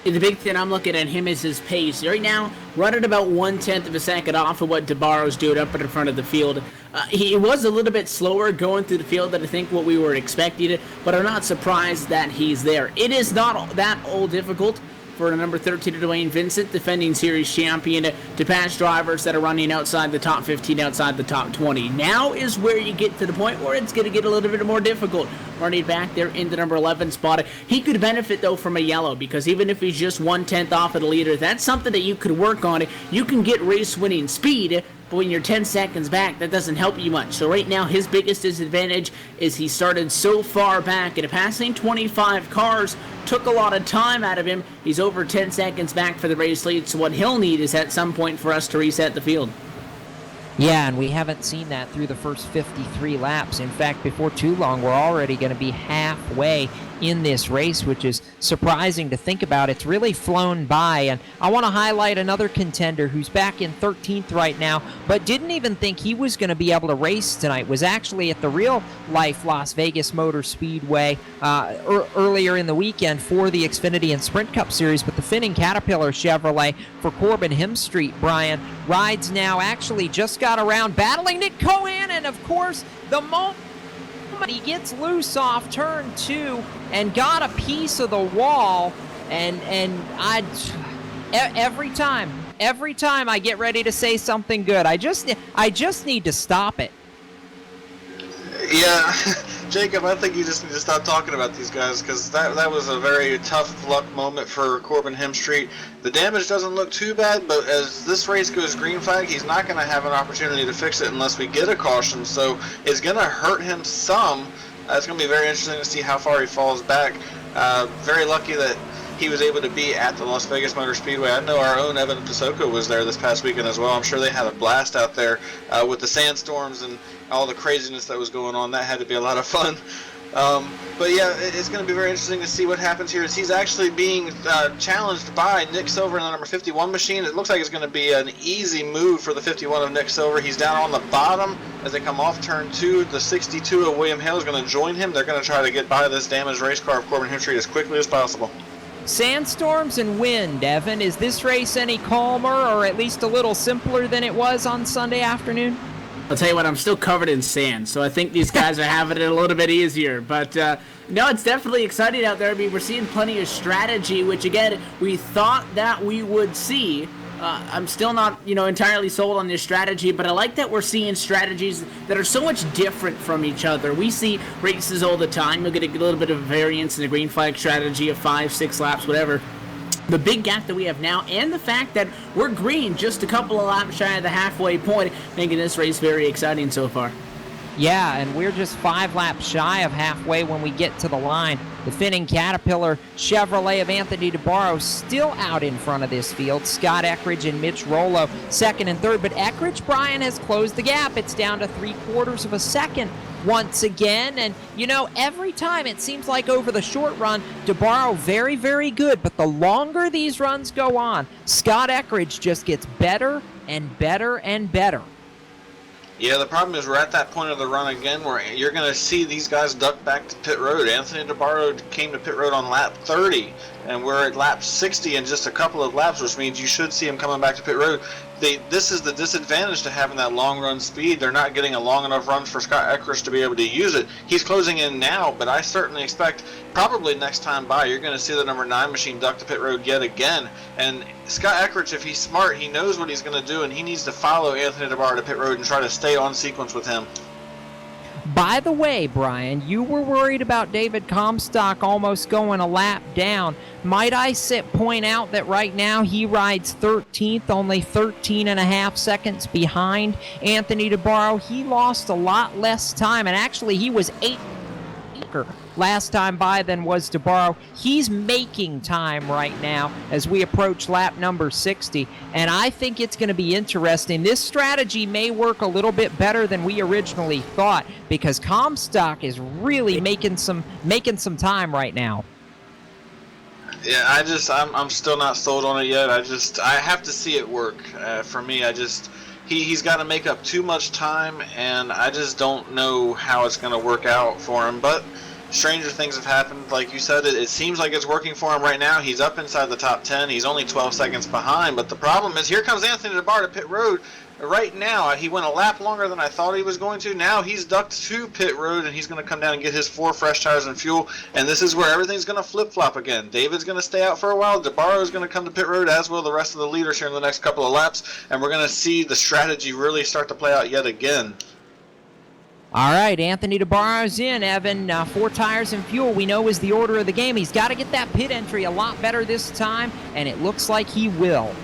The big thing I'm looking at him is his pace. Right now, running about 1/10 of a second off of what DeBarro's doing up in the front of the field. He was a little bit slower going through the field than I think what we were expecting, but I'm not surprised that he's there. It is not that all difficult for number 13 Dwayne Vincent, defending series champion, to pass drivers that are running outside the top 15, outside the top 20. Now is where you get to the point where it's going to get a little bit more difficult. Running back there in the number 11 spot. He could benefit, though, from a yellow, because even if he's just 1/10 off of the leader, that's something that you could work on. You can get race-winning speed but when you're 10 seconds back, that doesn't help you much. So right now, his biggest disadvantage is he started so far back, and passing 25 cars took a lot of time out of him. He's over 10 seconds back for the race lead, so what he'll need is at some point for us to reset the field. Yeah, and we haven't seen that through the first 53 laps. In fact, before too long, we're already going to be halfway in this race, which is surprising to think about. It's really flown by, and I want to highlight another contender who's back in 13th right now, but didn't even think he was going to be able to race tonight. Was actually at the real-life Las Vegas Motor Speedway earlier in the weekend for the Xfinity and Sprint Cup Series, but the Finning Caterpillar Chevrolet for Corbin Hemstreet, Brian, rides now, actually just got around battling Nick Cohen, and of course, the moment he gets loose off turn 2 and got a piece of the wall, and every time I get ready to say something good, I just need to stop it. Yeah, Jacob, I think you just need to stop talking about these guys, because that was a very tough luck moment for Corbin Hemstreet. The damage doesn't look too bad, but as this race goes green flag, he's not going to have an opportunity to fix it unless we get a caution, so it's going to hurt him some. It's going to be very interesting to see how far he falls back. Very lucky that he was able to be at the Las Vegas Motor Speedway. I know our own Evan Pasoko was there this past weekend as well. I'm sure they had a blast out there with the sandstorms and all the craziness that was going on. That had to be a lot of fun. But yeah, it's going to be very interesting to see what happens here. As he's actually being challenged by Nick Silver in the number 51 machine. It looks like it's going to be an easy move for the 51 of Nick Silver. He's down on the bottom as they come off turn 2. The 62 of William Hale is going to join him. They're going to try to get by this damaged race car of Corbin Hemstreet as quickly as possible. Sandstorms and wind, Evan. Is this race any calmer or at least a little simpler than it was on Sunday afternoon? I'll tell you what, I'm still covered in sand, so I think these guys are having it a little bit easier. But, no, it's definitely exciting out there. I mean, we're seeing plenty of strategy, which, again, we thought that we would see. I'm still not, entirely sold on this strategy, but I like that we're seeing strategies that are so much different from each other. We see races all the time. You'll get a little bit of variance in the green flag strategy of 5-6 laps, whatever. The big gap that we have now, and the fact that we're green just a couple of laps shy of the halfway point, making this race very exciting so far. Yeah, and we're just 5 laps shy of halfway when we get to the line. The Finning Caterpillar Chevrolet of Anthony DeBarro still out in front of this field. Scott Eckridge and Mitch Rollo second and third, but Eckridge, Brian, has closed the gap. It's down to 3/4 of a second once again, and every time it seems like over the short run, DeBarro very, very good, but the longer these runs go on, Scott Eckridge just gets better and better and better. Yeah, the problem is we're at that point of the run again where you're going to see these guys duck back to pit road. Anthony DeBarro came to pit road on lap 30, and we're at lap 60 in just a couple of laps, which means you should see him coming back to pit road. This is the disadvantage to having that long run speed. They're not getting a long enough run for Scott Eckridge to be able to use it. He's closing in now, but I certainly expect probably next time by you're going to see the number 9 machine duck to pit road yet again. And Scott Eckridge, if he's smart, he knows what he's going to do, and he needs to follow Anthony DeBarro to pit road and try to stay on sequence with him. By the way, Brian, you were worried about David Comstock almost going a lap down. Might I point out that right now he rides 13th, only 13.5 seconds behind Anthony DeBarro. He lost a lot less time, and actually he was 8 last time by than was DeBarro. He's making time right now as we approach lap number 60, and I think it's going to be interesting. This strategy may work a little bit better than we originally thought because Comstock is really making some time right now. Yeah, I'm still not sold on it yet. I have to see it work. For me, he's got to make up too much time, and I just don't know how it's going to work out for him. But stranger things have happened. Like you said, it seems like it's working for him right now. He's up inside the top 10. He's only 12 seconds behind. But the problem is, here comes Anthony DeBarro to pit road. Right now, he went a lap longer than I thought he was going to. Now he's ducked to pit road, and he's going to come down and get his 4 fresh tires and fuel. And this is where everything's going to flip-flop again. David's going to stay out for a while. DeBarro is going to come to pit road, as will the rest of the leaders here in the next couple of laps. And we're going to see the strategy really start to play out yet again. All right, Anthony DeBarro's in, Evan. 4 tires and fuel, we know, is the order of the game. He's got to get that pit entry a lot better this time, and it looks like he will.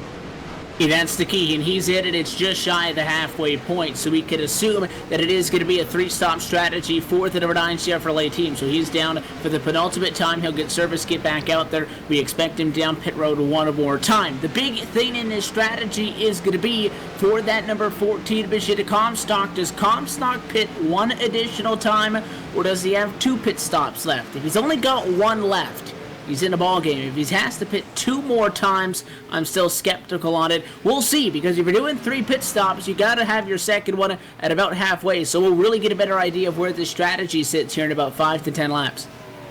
Yeah, that's the key, and he's hit it. It's just shy of the halfway point, so we could assume that it is going to be a three-stop strategy for the number 9 Chevrolet team. So he's down for the penultimate time. He'll get service, get back out there. We expect him down pit road one more time. The big thing in this strategy is going to be for that number 14 Bishita Comstock. Does Comstock pit one additional time, or does he have 2 pit stops left? If he's only got 1 left, he's in a ball game. If he has to pit 2 more times, I'm still skeptical on it. We'll see, because if you're doing 3 pit stops, you got to have your second one at about halfway. So we'll really get a better idea of where this strategy sits here in about 5 to 10 laps.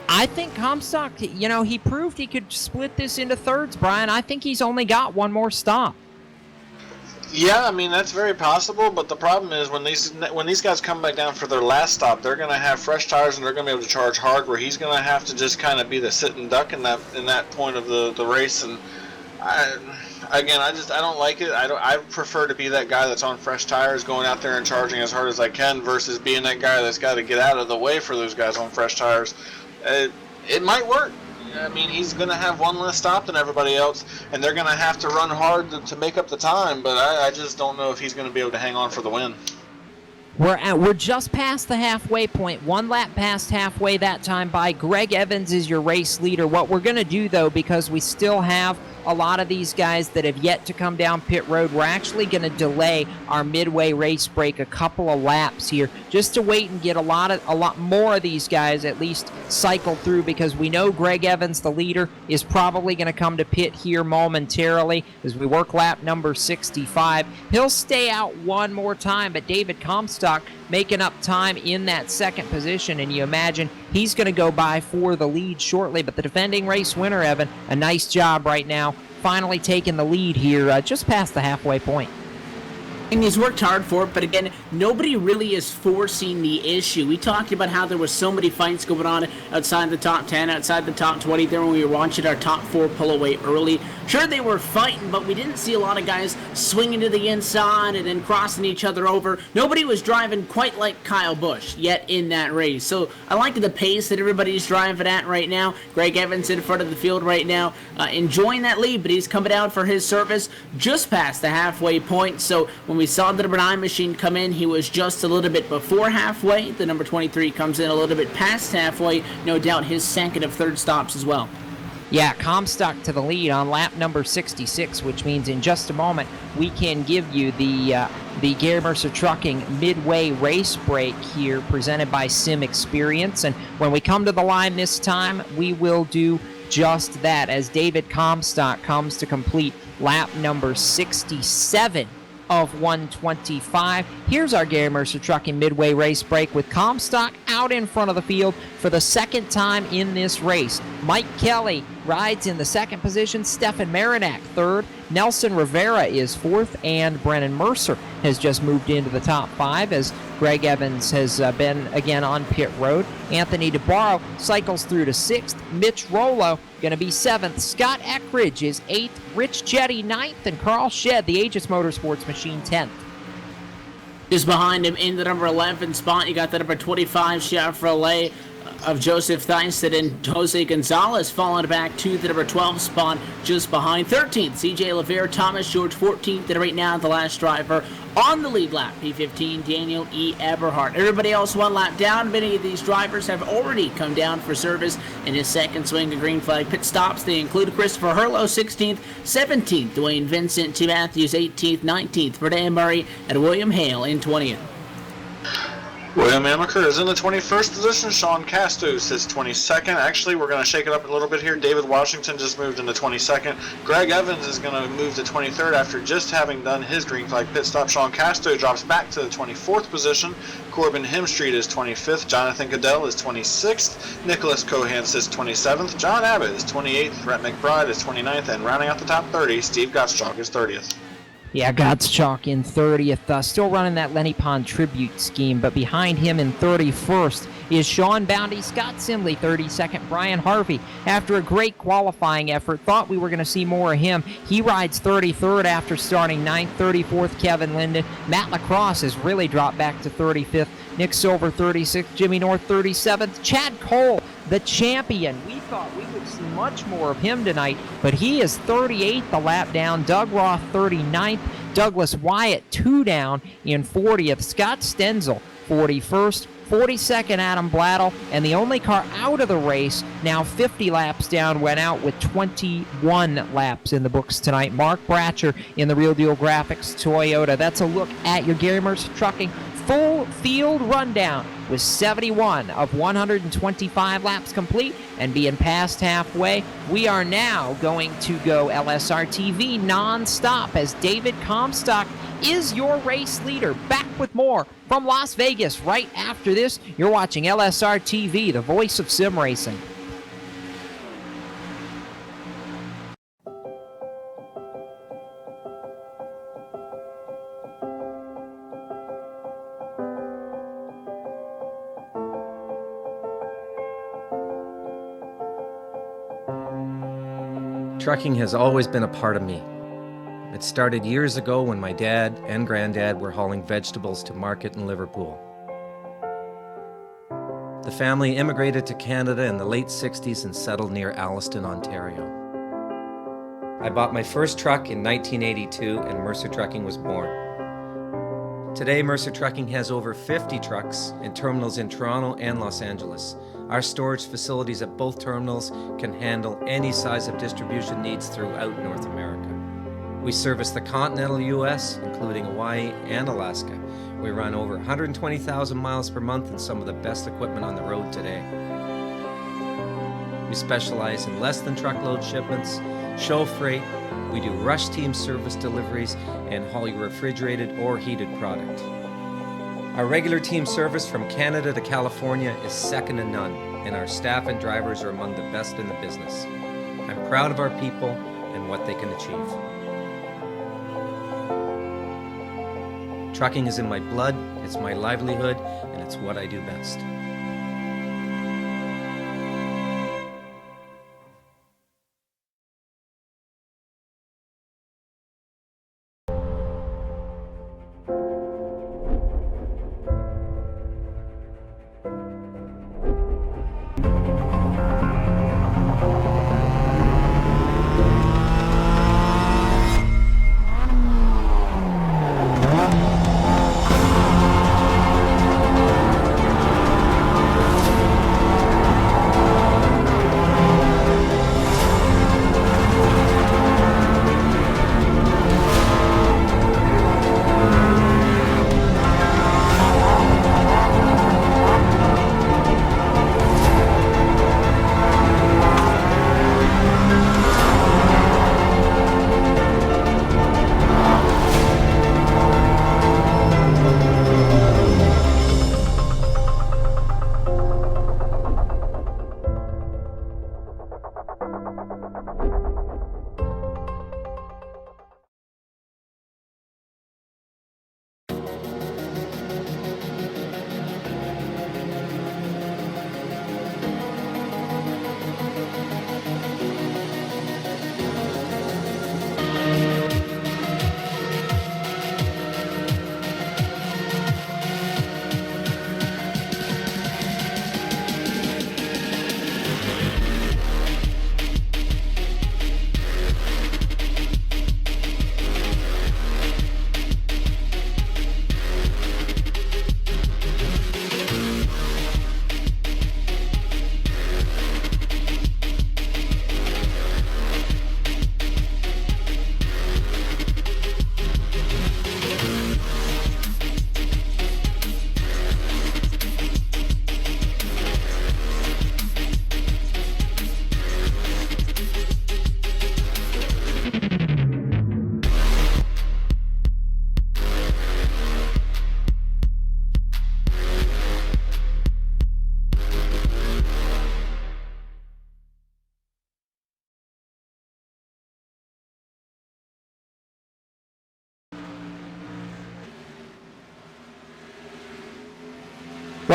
I think Comstock, he proved he could split this into thirds, Brian. I think he's only got 1 more stop. Yeah, I mean, that's very possible, but the problem is when these guys come back down for their last stop, they're going to have fresh tires and they're going to be able to charge hard, where he's going to have to just kind of be the sitting duck in that point of the race. And I don't like it. I prefer to be that guy that's on fresh tires, going out there and charging as hard as I can, versus being that guy that's got to get out of the way for those guys on fresh tires. It might work. I mean, he's going to have 1 less stop than everybody else, and they're going to have to run hard to make up the time, but I just don't know if he's going to be able to hang on for the win. We're just past the halfway point, 1 lap past halfway that time by. Greg Evans is your race leader. What we're going to do, though, because we still have a lot of these guys that have yet to come down pit road, we're actually going to delay our midway race break a couple of laps here, just to wait and get a lot more of these guys at least cycled through, because we know Greg Evans, the leader, is probably going to come to pit here momentarily as we work lap number 65. He'll stay out 1 more time, but David Comstock making up time in that second position, and you imagine he's going to go by for the lead shortly. But the defending race winner, Evan, a nice job right now, finally taking the lead here just past the halfway point. And he's worked hard for it, but again, nobody really is forcing the issue. We talked about how there was so many fights going on outside the top 10, outside the top 20 there when we were watching our top 4 pull away early. Sure, they were fighting, but we didn't see a lot of guys swinging to the inside and then crossing each other over. Nobody was driving quite like Kyle Busch yet in that race. So I like the pace that everybody's driving at right now. Greg Evans in front of the field right now, enjoying that lead, but he's coming out for his service just past the halfway point. So when we saw the number 9 machine come in, he was just a little bit before halfway. The number 23 comes in a little bit past halfway. No doubt his second of third stops as well. Yeah, Comstock to the lead on lap number 66, which means in just a moment we can give you the Gary Mercer Trucking midway race break here, presented by Sim Experience. And when we come to the line this time, we will do just that, as David Comstock comes to complete lap number 67 of 125. Here's our Gary Mercer Trucking midway race break with Comstock out in front of the field for the second time in this race. Mike Kelly rides in the second position, Stefan Marinak third, Nelson Rivera is fourth, and Brennan Mercer has just moved into the top 5 as Greg Evans has been again on pit road. Anthony DeBarro cycles through to 6th, Mitch Rollo going to be 7th, Scott Eckridge is 8th, Rich Jetty 9th, and Carl Shedd, the Aegis Motorsports machine, 10th. Just behind him in the number 11 spot, you got the number 25 Chevrolet of Joseph Theisted, and Jose Gonzalez falling back to the number 12 spot just behind. 13th, CJ LaVere, Thomas George 14th, and right now the last driver on the lead lap, P15, Daniel E. Eberhardt. Everybody else 1 lap down. Many of these drivers have already come down for service in his second swing of green flag pit stops. They include Christopher Hurlow, 16th, 17th, Dwayne Vincent, Tim Matthews, 18th, 19th, Ferdinand Murray, and William Hale in 20th. William Amaker is in the 21st position. Sean Castos is 22nd. Actually, we're going to shake it up a little bit here. David Washington just moved into 22nd. Greg Evans is going to move to 23rd after just having done his green flag pit stop. Sean Castos drops back to the 24th position. Corbin Hemstreet is 25th. Jonathan Goodell is 26th. Nicholas Cohan is 27th. John Abbott is 28th. Brett McBride is 29th. And rounding out the top 30, Steve Gottschalk is 30th. Yeah, Gottschalk in 30th, still running that Lenny Pond tribute scheme, but behind him in 31st is Sean Bounty, Scott Simley 32nd, Brian Harvey. After a great qualifying effort, thought we were going to see more of him. He rides 33rd after starting 9th, 34th, Kevin Linden. Matt Lacrosse has really dropped back to 35th. Nick Silver 36th, Jimmy North 37th, Chad Cole, the champion. We've thought we would see much more of him tonight, but he is 38th the lap down. Doug Roth 39th. Douglas Wyatt 2 down in 40th. Scott Stenzel 41st. 42nd, Adam Blattle, and the only car out of the race, now 50 laps down, went out with 21 laps in the books tonight. Mark Bratcher in the Real Deal Graphics Toyota. That's a look at your Gary Mercer Trucking full field rundown with 71 of 125 laps complete and being past halfway. We are now going to go LSRTV non-stop as David Comstock is your race leader. Back with more from Las Vegas right after this. You're watching LSR TV, the voice of sim racing. Trucking has always been a part of me. It started years ago when my dad and granddad were hauling vegetables to market in Liverpool. The family immigrated to Canada in the late 60s and settled near Alliston, Ontario. I bought my first truck in 1982 and Mercer Trucking was born. Today, Mercer Trucking has over 50 trucks in terminals in Toronto and Los Angeles. Our storage facilities at both terminals can handle any size of distribution needs throughout North America. We service the continental U.S., including Hawaii and Alaska. We run over 120,000 miles per month and some of the best equipment on the road today. We specialize in less than truckload shipments, show freight, we do rush team service deliveries, and haul your refrigerated or heated product. Our regular team service from Canada to California is second to none, and our staff and drivers are among the best in the business. I'm proud of our people and what they can achieve. Trucking is in my blood, it's my livelihood, and it's what I do best.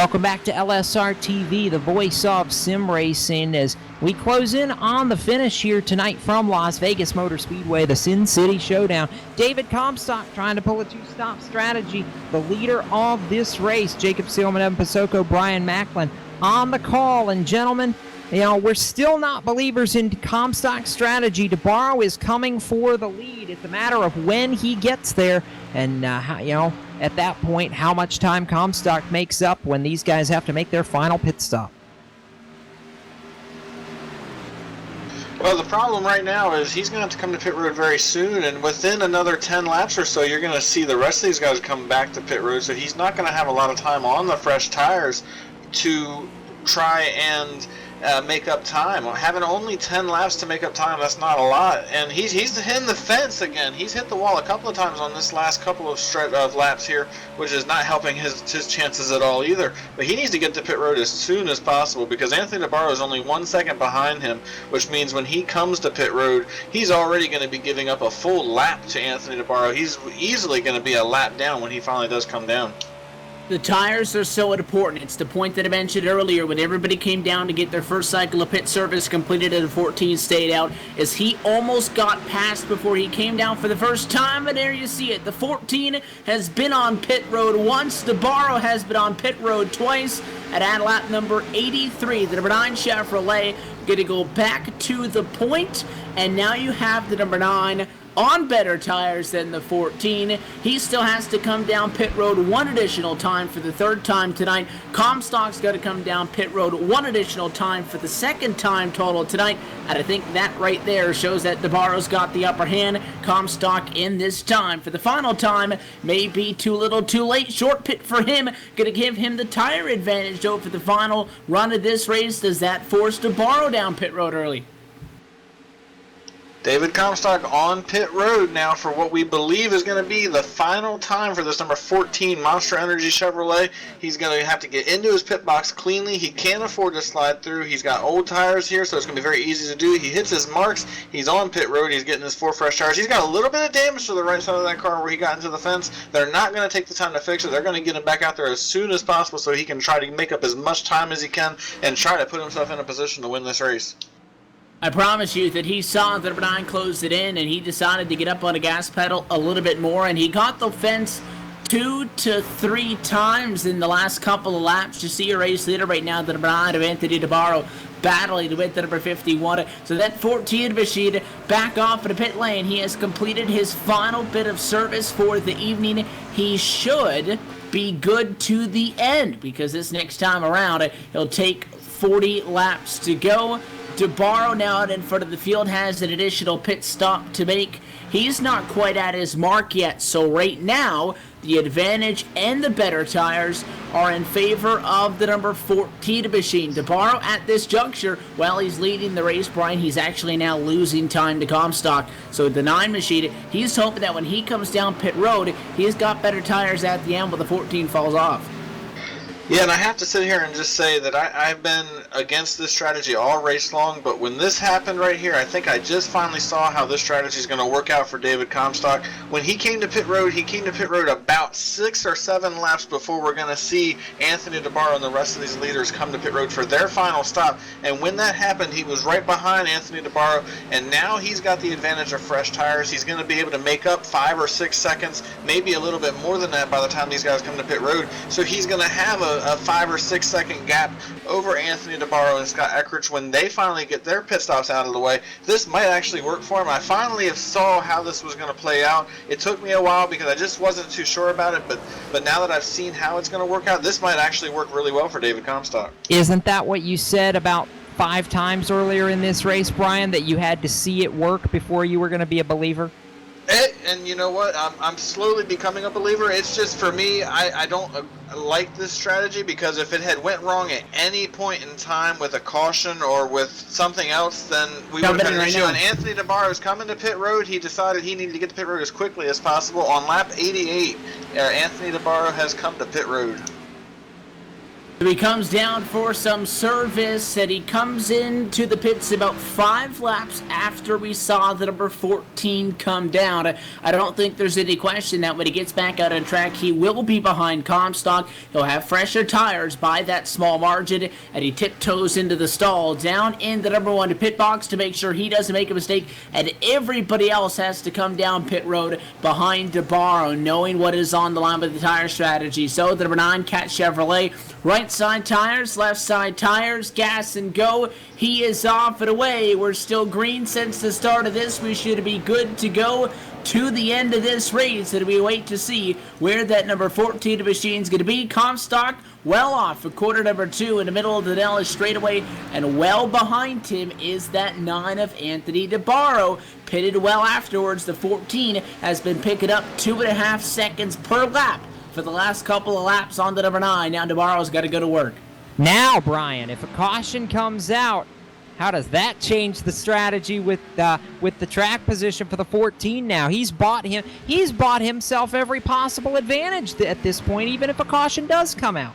Welcome back to LSR TV, the voice of sim racing, as we close in on the finish here tonight from Las Vegas Motor Speedway, the Sin City Showdown. David Comstock trying to pull a two-stop strategy, the leader of this race. Jacob Seelman, Evan Pasoko, Brian Macklin on the call. And gentlemen, we're still not believers in Comstock's strategy. DeBarro is coming for the lead. It's a matter of when he gets there and, at that point, how much time Comstock makes up when these guys have to make their final pit stop. Well, the problem right now is he's going to have to come to pit road very soon, and within another 10 laps or so, you're going to see the rest of these guys come back to pit road, so he's not going to have a lot of time on the fresh tires to try and make up time. Having only 10 laps to make up time, that's not a lot. And he's hitting the fence again. He's hit the wall a couple of times on this last couple of laps here, which is not helping his chances at all either. But he needs to get to pit road as soon as possible because Anthony DeBarro is only 1 second behind him, which means when he comes to pit road, he's already going to be giving up a full lap to Anthony DeBarro. He's easily going to be a lap down when he finally does come down. The tires are so important. It's the point that I mentioned earlier when everybody came down to get their first cycle of pit service completed and the 14 stayed out, as he almost got past before he came down for the first time, and there you see it. The 14 has been on pit road once. DeBarro has been on pit road twice. At lap number 83, the number 9 Chevrolet going to go back to the point, and now you have the number 9 on better tires than the 14. He still has to come down pit road one additional time for the third time tonight. Comstock's got to come down pit road one additional time for the second time total tonight. And I think that right there shows that DeBarro's got the upper hand. Comstock in this time for the final time may be too little too late. Short pit for him. Going to give him the tire advantage though for the final run of this race. Does that force DeBarro down pit road early? David Comstock on pit road now for what we believe is going to be the final time for this number 14 Monster Energy Chevrolet. He's going to have to get into his pit box cleanly. He can't afford to slide through. He's got old tires here, so it's going to be very easy to do. He hits his marks. He's on pit road. He's getting his 4 fresh tires. He's got a little bit of damage to the right side of that car where he got into the fence. They're not going to take the time to fix it. They're going to get him back out there as soon as possible so he can try to make up as much time as he can and try to put himself in a position to win this race. I promise you that he saw that number 9 closed it in, and he decided to get up on the gas pedal a little bit more, and he got the fence 2 to 3 times in the last couple of laps. You see a race leader right now, the number 9 of Anthony DeBarro, battling with the number 51. So that 14 machine back off in the pit lane. He has completed his final bit of service for the evening. He should be good to the end because this next time around, he'll take 40 laps to go. DeBarro now out in front of the field has an additional pit stop to make. He's not quite at his mark yet, so right now the advantage and the better tires are in favor of the number 14 machine. DeBarro at this juncture, while he's leading the race, Brian, he's actually now losing time to Comstock. So the 9 machine, he's hoping that when he comes down pit road, he's got better tires at the end when the 14 falls off. Yeah, and I have to sit here and just say that I've been against this strategy all race long, but when this happened right here, I think I just finally saw how this strategy is going to work out for David Comstock. When he came to pit road, about 6 or 7 laps before we're going to see Anthony DeBarro and the rest of these leaders come to pit road for their final stop. And when that happened, he was right behind Anthony DeBarro, and now he's got the advantage of fresh tires. He's going to be able to make up 5 or 6 seconds, maybe a little bit more than that by the time these guys come to pit road. So he's going to have a 5 or 6 second gap over Anthony DeBarro and Scott Eckrich when they finally get their pit stops out of the way. This might actually work for him. I finally saw how this was going to play out. It took me a while because I just wasn't too sure about it, but now that I've seen how it's going to work out, this might actually work really well for David Comstock. Isn't that what you said about 5 times earlier in this race, Brian, that you had to see it work before you were going to be a believer? And you know what? I'm slowly becoming a believer. It's just for me, I don't like this strategy because if it had went wrong at any point in time with a caution or with something else, then we would have had an issue. And Anthony DeBarro is coming to pit road. He decided he needed to get to pit road as quickly as possible. On lap 88, Anthony DeBarro has come to pit road. He comes down for some service, and he comes into the pits about 5 laps after we saw the number 14 come down. I don't think there's any question that when he gets back out on track, he will be behind Comstock. He'll have fresher tires by that small margin, and he tiptoes into the stall, down in the number 1 pit box to make sure he doesn't make a mistake, and everybody else has to come down pit road behind DeBarro, knowing what is on the line with the tire strategy. So the number 9 Cat Chevrolet right Right side tires, left side tires, gas and go. He is off and away. We're still green since the start of this. We should be good to go to the end of this race, and we wait to see where that number 14 machine is going to be. Comstock well off for quarter number 2 in the middle of the Dallas straightaway, and well behind him is that 9 of Anthony DeBarro. Pitted well afterwards. The 14 has been picking up 2.5 seconds per lap for the last couple of laps on the number 9. Now DeBarro's got to go to work. Now, Brian, if a caution comes out, how does that change the strategy with the track position for the 14 now? He's bought himself every possible advantage at this point, even if a caution does come out.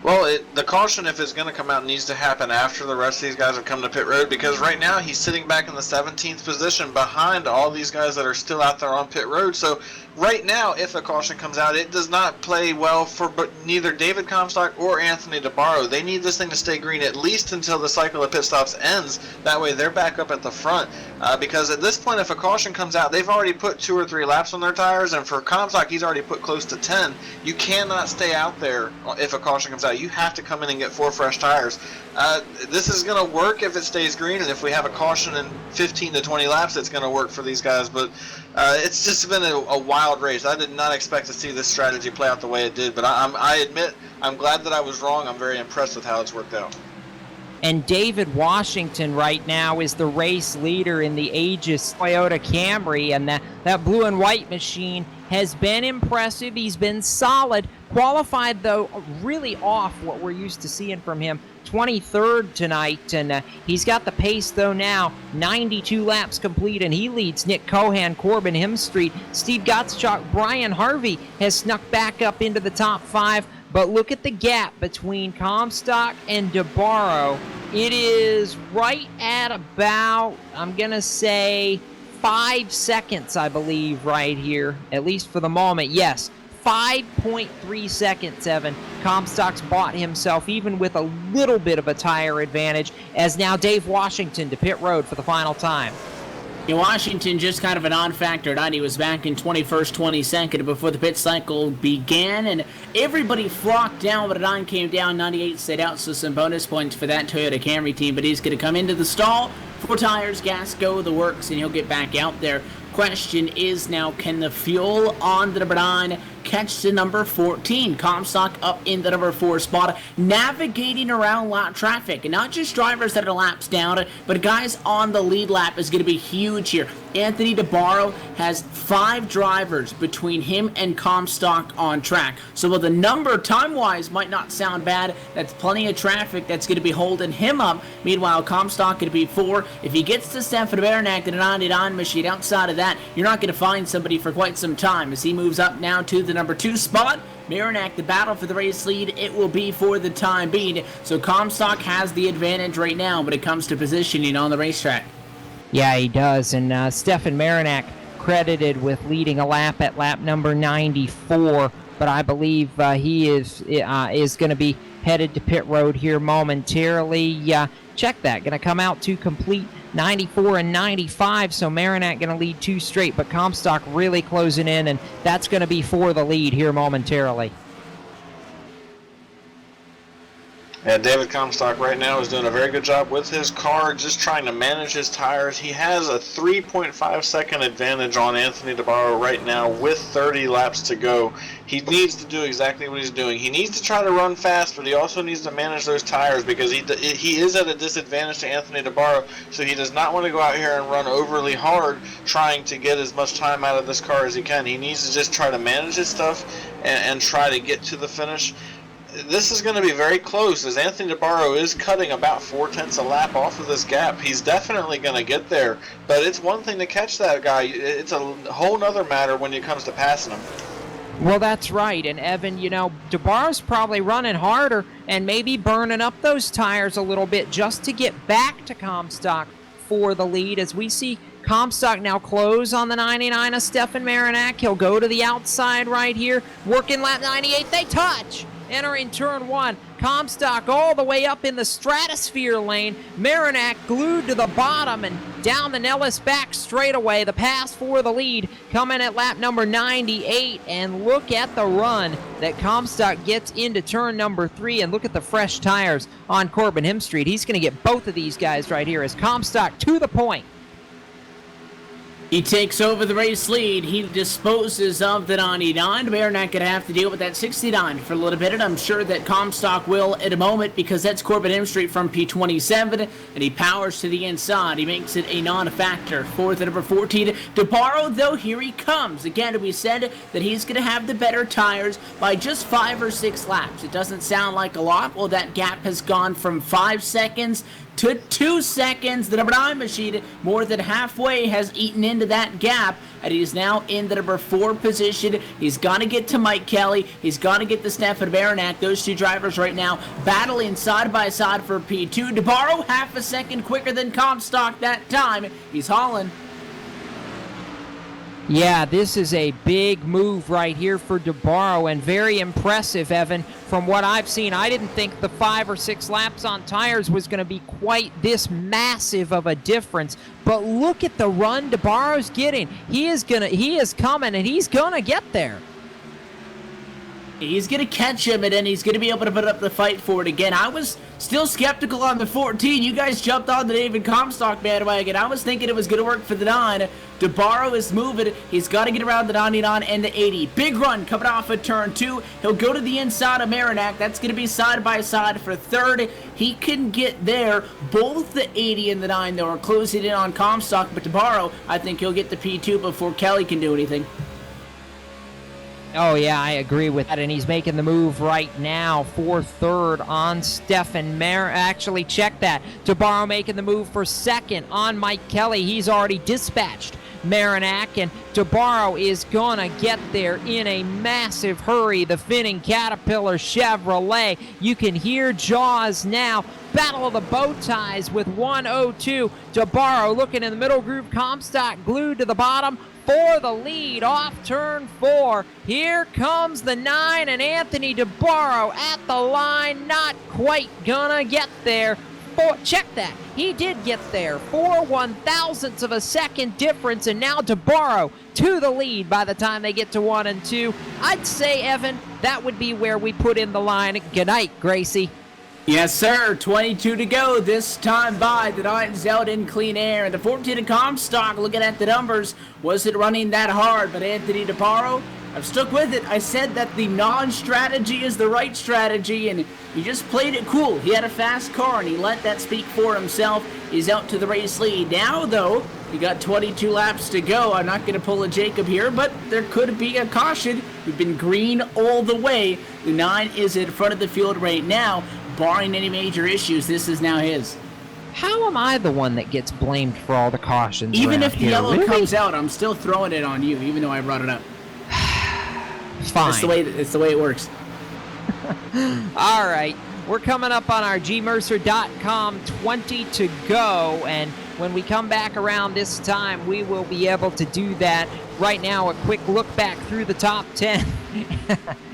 Well, the caution, if it's going to come out, needs to happen after the rest of these guys have come to pit road, because right now he's sitting back in the 17th position behind all these guys that are still out there on pit road. So right now, if a caution comes out, it does not play well for neither David Comstock or Anthony DeBarro. They need this thing to stay green at least until the cycle of pit stops ends. That way they're back up at the front, because at this point, if a caution comes out, they've already put 2 or 3 laps on their tires, and for Comstock, he's already put close to 10. You cannot stay out there if a caution comes out. You have to come in and get 4 fresh tires. This is going to work if it stays green, and if we have a caution in 15 to 20 laps, it's going to work for these guys. But it's just been a wild race. I did not expect to see this strategy play out the way it did, but I admit I'm glad that I was wrong. I'm very impressed with how it's worked out. And David Washington right now is the race leader in the Aegis Toyota Camry, and that blue and white machine has been impressive. He's been solid. Qualified, though, really off what we're used to seeing from him. 23rd tonight, and he's got the pace, though, now. 92 laps complete, and he leads Nick Cohan, Corbin Hemstreet, Steve Gottschalk, Brian Harvey has snuck back up into the top 5. But look at the gap between Comstock and DeBarro. It is right at about, I'm going to say, 5 seconds, I believe, right here, at least for the moment. Yes, 5.3 seconds, Evan. Comstock's bought himself, even with a little bit of a tire advantage, as now Dave Washington to pit road for the final time. Washington just kind of a non-factor tonight. He was back in 21st, 22nd before the pit cycle began, and everybody flocked down, but a 9 came down, 98 stayed out, so some bonus points for that Toyota Camry team. But he's going to come into the stall, 4 tires, gas, go, the works, and he'll get back out there. Question is now, can the fuel on the number 9 catch the number 14? Comstock up in the number 4 spot, navigating around lap traffic. And not just drivers that are laps down, but guys on the lead lap is going to be huge here. Anthony DeBarro has 5 drivers between him and Comstock on track. So while the number time-wise might not sound bad, that's plenty of traffic that's going to be holding him up. Meanwhile, Comstock going to be 4. If he gets to Stefan Beranek in a 99 machine, outside of that, you're not going to find somebody for quite some time. As he moves up now to the number 2 spot, Beranek, the battle for the race lead, it will be for the time being. So Comstock has the advantage right now when it comes to positioning on the racetrack. Yeah, he does, and Stefan Beranek credited with leading a lap at lap number 94, but I believe he is going to be headed to pit road here momentarily. Check that, going to come out to complete 94 and 95, so Marinak going to lead 2 straight, but Comstock really closing in, and that's going to be for the lead here momentarily. Yeah, David Comstock right now is doing a very good job with his car, just trying to manage his tires. He has a 3.5 second advantage on Anthony DeBarro right now with 30 laps to go. He needs to do exactly what he's doing. He needs to try to run fast, but he also needs to manage those tires, because he is at a disadvantage to Anthony DeBarro, so he does not want to go out here and run overly hard trying to get as much time out of this car as he can. He needs to just try to manage his stuff and try to get to the finish. This is going to be very close, as Anthony DeBarro is cutting about 0.4 a lap off of this gap. He's definitely going to get there, but it's one thing to catch that guy. It's a whole nother matter when it comes to passing him. Well, that's right, and Evan, DeBarro's probably running harder and maybe burning up those tires a little bit just to get back to Comstock for the lead, as we see Comstock now close on the 99 of Stefan Marinak. He'll go to the outside right here, working lap 98. They touch. entering turn 1. Comstock all the way up in the stratosphere lane. Marinac glued to the bottom and down the Nellis back straightaway. The pass for the lead coming at lap number 98. And look at the run that Comstock gets into turn number 3. And look at the fresh tires on Corbin Hemstreet. He's going to get both of these guys right here as Comstock to the point. He takes over the race lead. He disposes of the 99. Marinac going to have to deal with that 69 for a little bit, and I'm sure that Comstock will in a moment because that's Corbin Hemstreet from P27, and he powers to the inside. He makes it a non-factor for the number 14. DeBarro, though, here he comes. Again, we said that he's going to have the better tires by just 5 or 6 laps. It doesn't sound like a lot. Well, that gap has gone from 5 seconds to 2 seconds. The number 9 machine more than halfway has eaten into that gap, and he's now in the number 4 position. He's got to get to Mike Kelly. He's got to get to Stefan Marinac. Those two drivers right now battling side by side for P2. DeBarro half a second quicker than Comstock that time. He's hauling. Yeah, this is a big move right here for DeBarro, and very impressive, Evan. From what I've seen, I didn't think the 5 or 6 laps on tires was going to be quite this massive of a difference. But look at the run DeBarro's getting. He is coming, and he's gonna get there. He's going to catch him, and then he's going to be able to put up the fight for it again. I was still skeptical on the 14. You guys jumped on the David Comstock bandwagon. I was thinking it was going to work for the 9. DeBarro is moving. He's got to get around the 99 and the 80. Big run coming off of turn 2. He'll go to the inside of Marinac. That's going to be side by side for 3rd. He can get there. Both the 80 and the 9, though, are closing in on Comstock, but DeBarro, I think he'll get the P2 before Kelly can do anything. Oh, yeah, I agree with that, and he's making the move right now for 3rd on Stefan Marinac. Actually, check that. DeBarro making the move for 2nd on Mike Kelly. He's already dispatched Marinac, and DeBarro is gonna get there in a massive hurry. The Finning Caterpillar Chevrolet. You can hear Jaws now. Battle of the bow ties with 102. DeBarro looking in the middle groove. Comstock glued to the bottom for the lead off turn 4. Here comes the 9, and Anthony DeBarro at the line, not quite gonna get there. Check that. He did get there. 4 1/1000ths of a second difference, and now DeBarro to the lead by the time they get to 1 and 2. I'd say, Evan, that would be where we put in the line. Good night, Gracie. Yes, sir. 22 to go. This time by the 9's out in clean air. And the 14 in Comstock, looking at the numbers, wasn't running that hard. But Anthony DeBarro, I've stuck with it. I said that the non-strategy is the right strategy, and he just played it cool. He had a fast car, and he let that speak for himself. He's out to the race lead. Now, though, we got 22 laps to go. I'm not going to pull a Jacob here, but there could be a caution. We've been green all the way. The 9 is in front of the field right now. Barring any major issues, this is now his. How am I the one that gets blamed for all the cautions? Even if the yellow really comes out, I'm still throwing it on you, even though I brought it up. Fine. It's the way it works. All right. We're coming up on our gmercer.com 20 to go, and when we come back around this time, we will be able to do that. Right now, a quick look back through the top 10.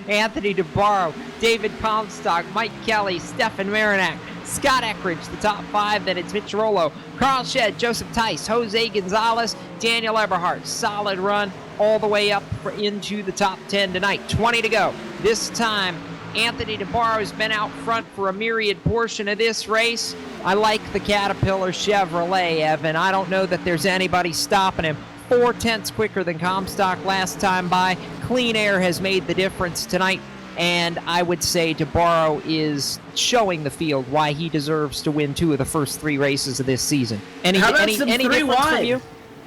Anthony DeBarro, David Comstock, Mike Kelly, Stefan Marinac, Scott Eckridge, the top 5. Then it's Mitch Rollo, Carl Shedd, Joseph Tice, Jose Gonzalez, Daniel Eberhardt. Solid run all the way up into the top 10 tonight. 20 to go. This time, Anthony DeBarro has been out front for a myriad portion of this race. I like the Caterpillar Chevrolet, Evan. I don't know that there's anybody stopping him. 4/10 quicker than Comstock last time by. Clean Air has made the difference tonight, and I would say DeBarro is showing the field why he deserves to win 2 of the first 3 races of this season. Any difference from you?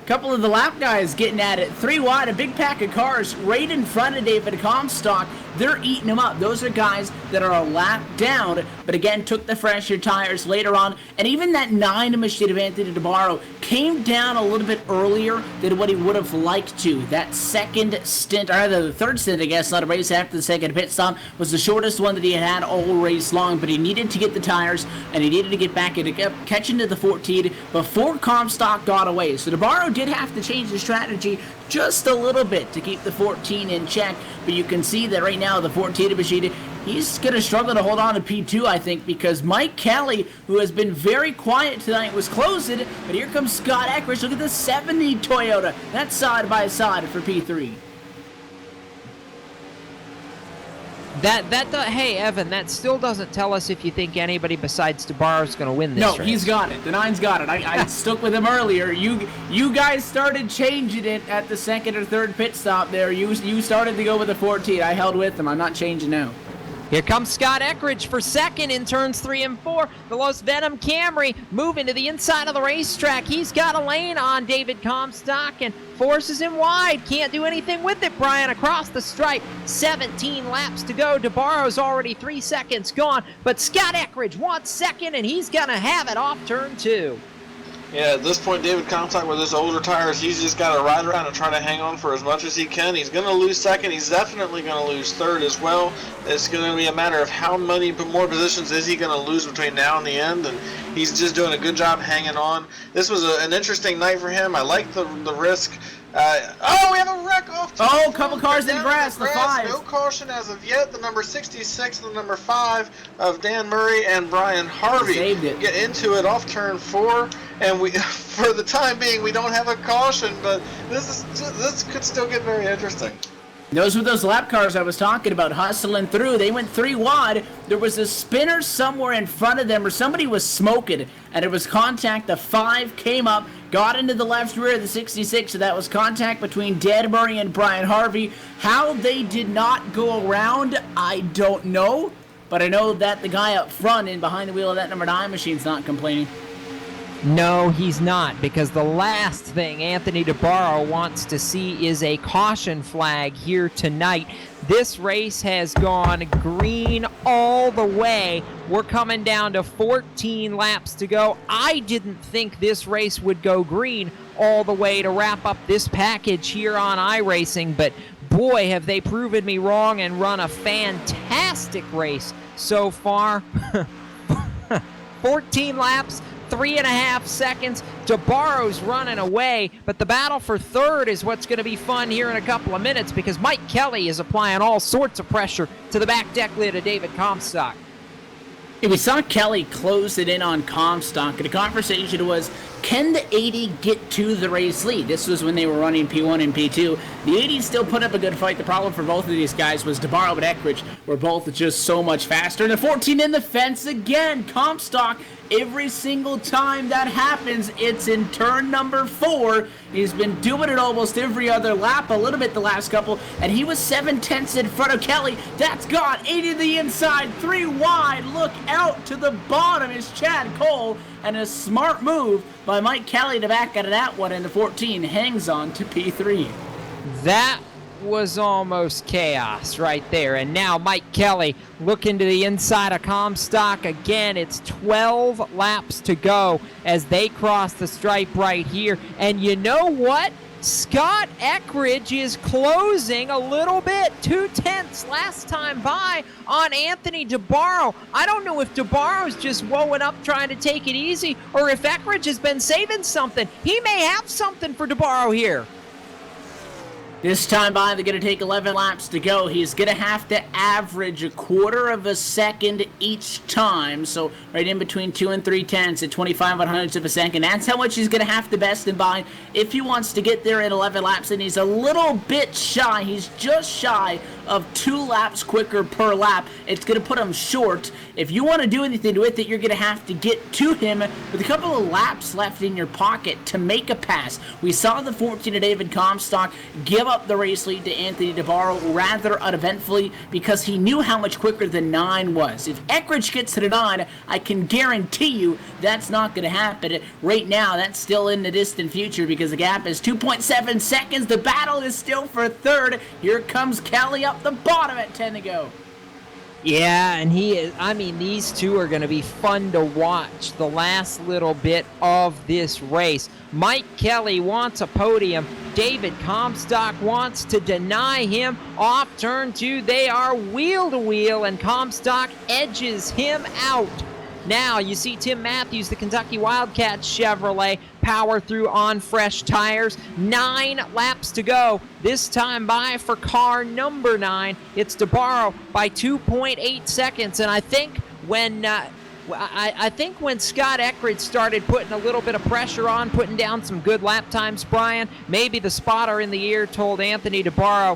Couple of the lap guys getting at it. 3 wide, a big pack of cars right in front of David Comstock. They're eating them up. Those are guys that are a lap down, but again, took the fresher tires later on. And even that 9 machine of Anthony DeBarro came down a little bit earlier than what he would have liked to. That second stint, or rather the third stint, I guess, not a race after the second pit stop, was the shortest one that he had all race long, but he needed to get the tires, and he needed to get back into catching to the 14 before Comstock got away. So DeBarro did have to change the strategy just a little bit to keep the 14 in check, but you can see that right now the 14 machine, he's going to struggle to hold on to P2, I think, because Mike Kelly, who has been very quiet tonight, was closing, but here comes Scott Eckridge. Look at the 70 Toyota. That's side by side for P3. Hey, Evan, that still doesn't tell us if you think anybody besides DeBarro's going to win this race. No, he's got it. The 9's got it. I stuck with him earlier. You guys started changing it at the second or third pit stop there. You started to go with the 14. I held with him. I'm not changing now. Here comes Scott Eckridge for second in turns 3 and 4. The Los Venom Camry moving to the inside of the racetrack. He's got a lane on David Comstock and forces him wide. Can't do anything with it, Brian, across the stripe. 17 laps to go. DeBarro's already 3 seconds gone, but Scott Eckridge wants second, and he's going to have it off turn 2. Yeah, at this point, David Comstock with his older tires, he's just got to ride around and try to hang on for as much as he can. He's going to lose second. He's definitely going to lose third as well. It's going to be a matter of how many more positions is he going to lose between now and the end, and he's just doing a good job hanging on. This was an interesting night for him. I like the risk. We have a wreck off. A couple cars in grass, the 5. No caution as of yet. The number 66 and the number 5 of Dan Murray and Brian Harvey saved it. Get into it off turn 4, and we, for the time being, we don't have a caution, but this could still get very interesting. Those were those lap cars I was talking about, hustling through. They went 3 wide. There was a spinner somewhere in front of them, or somebody was smoking, and it was contact. The 5 came up, got into the left rear of the 66, so that was contact between Dan Murray and Brian Harvey. How they did not go around, I don't know, but I know that the guy up front and behind the wheel of that number 9 machine's not complaining. No, he's not, because the last thing Anthony DeBarro wants to see is a caution flag here tonight. This race has gone green all the way. We're coming down to 14 laps to go. I didn't think this race would go green all the way to wrap up this package here on iRacing, but boy, have they proven me wrong and run a fantastic race so far. 14 laps, 3.5 seconds. DeBarro's running away, but the battle for third is what's going to be fun here in a couple of minutes, because Mike Kelly is applying all sorts of pressure to the back deck lid of David Comstock. We saw Kelly close it in on Comstock, and the conversation was, can the 80 get to the race lead? This was when they were running P1 and P2. The 80 still put up a good fight. The problem for both of these guys was DeBarro and Eckridge were both just so much faster. And the 14 in the fence again. Comstock, every single time that happens, it's in turn number 4. He's been doing it almost every other lap, a little bit the last couple, and he was 7/10 in front of Kelly. That's gone. 80 to the inside, 3 wide. Look out to the bottom is Chad Cole, and a smart move by Mike Kelly to back out of that one, and the 14 hangs on to P3. That was almost chaos right there. And now Mike Kelly looking to the inside of Comstock again. It's 12 laps to go as they cross the stripe right here. And you know what? Scott Eckridge is closing a little bit, 0.2 last time by on Anthony DeBarro. I don't know if DeBarro's just woeing up trying to take it easy, or if Eckridge has been saving something. He may have something for DeBarro here. This time by, they're going to take 11 laps to go. He's going to have to average 1/4 of a second each time. So right in between 2 and 3/10 at 25/100ths of a second. That's how much he's going to have to best and by if he wants to get there in 11 laps. And he's a little bit shy. He's just shy of 2 laps quicker per lap. It's going to put him short. If you want to do anything with it, you're going to have to get to him with a couple of laps left in your pocket to make a pass. We saw the 14 of David Comstock give up the race lead to Anthony DeBarro rather uneventfully because he knew how much quicker the 9 was. If Eckridge gets to the 9, I can guarantee you that's not going to happen. Right now, that's still in the distant future because the gap is 2.7 seconds. The battle is still for third. Here comes Kelly up the bottom at 10 to go. Yeah, and he is, I mean, these two are going to be fun to watch the last little bit of this race. Mike Kelly wants a podium. David Comstock wants to deny him. Off turn 2, they are wheel to wheel, and Comstock edges him out. Now you see Tim Matthews, the Kentucky Wildcats Chevrolet, power through on fresh tires. 9 laps to go. This time by for car number 9. It's DeBarro by 2.8 seconds. And I think when Scott Eckridge started putting a little bit of pressure on, putting down some good lap times, Brian, maybe the spotter in the ear told Anthony DeBarro,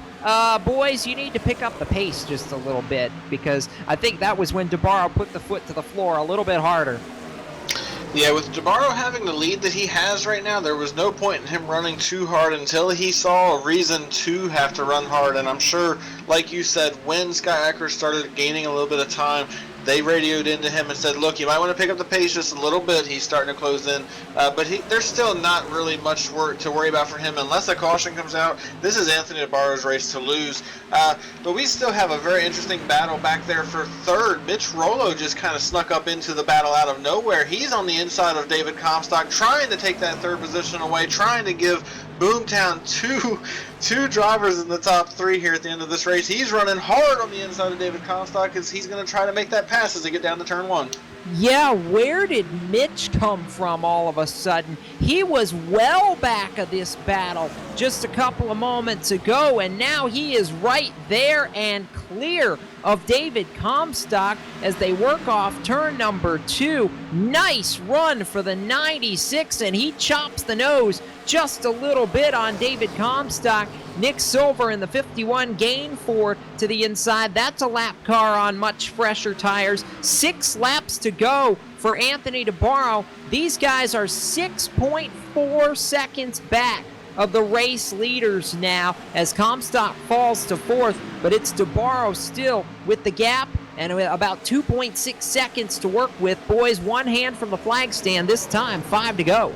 boys, you need to pick up the pace just a little bit, because I think that was when DeBarro put the foot to the floor a little bit harder. Yeah, with DeBarro having the lead that he has right now, there was no point in him running too hard until he saw a reason to have to run hard. And I'm sure, like you said, when Scott Eckridge started gaining a little bit of time, they radioed into him and said, look, you might want to pick up the pace just a little bit. He's starting to close in. But there's still not really much work to worry about for him unless a caution comes out. This is Anthony DeBarro's race to lose. But we still have a very interesting battle back there for third. Mitch Rollo just kind of snuck up into the battle out of nowhere. He's on the inside of David Comstock, trying to take that third position away, trying to give Boomtown two drivers in the top 3 here at the end of this race. He's running hard on the inside of David Comstock as he's going to try to make that pass as they get down to turn 1. Yeah, where did Mitch come from all of a sudden? He was well back of this battle just a couple of moments ago, and now he is right there and clear of David Comstock as they work off turn number 2. Nice run for the 96, and he chops the nose just a little bit on David Comstock. Nick Silver in the 51 gain 4 to the inside. That's a lap car on much fresher tires. 6 laps to go for Anthony DeBarro. These guys are 6.4 seconds back of the race leaders now as Comstock falls to 4th, but it's DeBarro still with the gap and about 2.6 seconds to work with. Boys, one hand from the flag stand this time, 5 to go.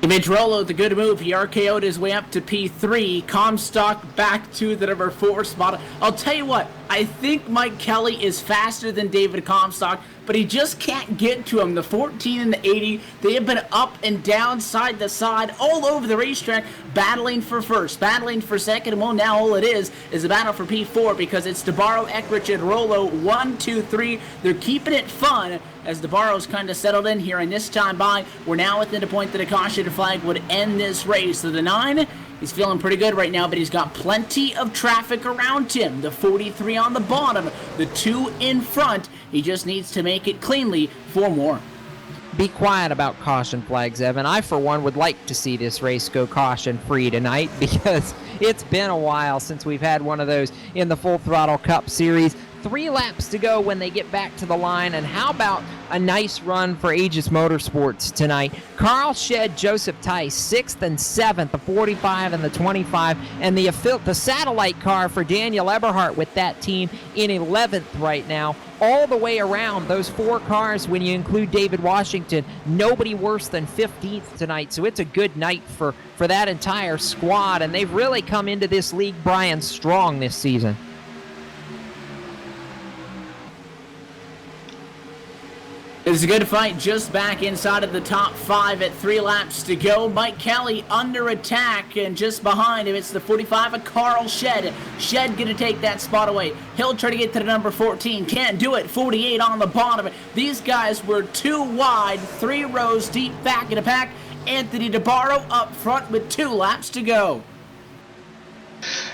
Mitch Rollo with a good move. He RKO'd his way up to P3. Comstock back to the number 4 spot. I'll tell you what, I think Mike Kelly is faster than David Comstock, but he just can't get to him. The 14 and the 80, they have been up and down, side to side, all over the racetrack, battling for first, battling for second, and well, now all it is a battle for P4 because it's DeBarro, Eckridge, and Rollo, 1, 2, 3. They're keeping it fun as DeBarro's kind of settled in here, and this time by, we're now within the point that a caution flag would end this race. So the 9, he's feeling pretty good right now, but he's got plenty of traffic around him. The 43 on the bottom, the 2 in front. He just needs to make it cleanly 4 more. Be quiet about caution flags, Evan. I, for one, would like to see this race go caution-free tonight because it's been a while since we've had one of those in the Full Throttle Cup Series. 3 laps to go when they get back to the line, and how about a nice run for Aegis Motorsports tonight? Carl Shedd, Joseph Tice, 6th and 7th, the 45 and the 25, and the satellite car for Daniel Eberhardt with that team in 11th right now. All the way around, those 4 cars, when you include David Washington, nobody worse than 15th tonight, so it's a good night for that entire squad, and they've really come into this league, Brian, strong this season. It's a good fight just back inside of the top 5 at 3 laps to go. Mike Kelly under attack, and just behind him it's the 45 of Carl Shedd. Shedd gonna take that spot away. He'll try to get to the number 14. Can't do it. 48 on the bottom. These guys were 2 wide, 3 rows deep back in the pack. Anthony DeBarro up front with 2 laps to go.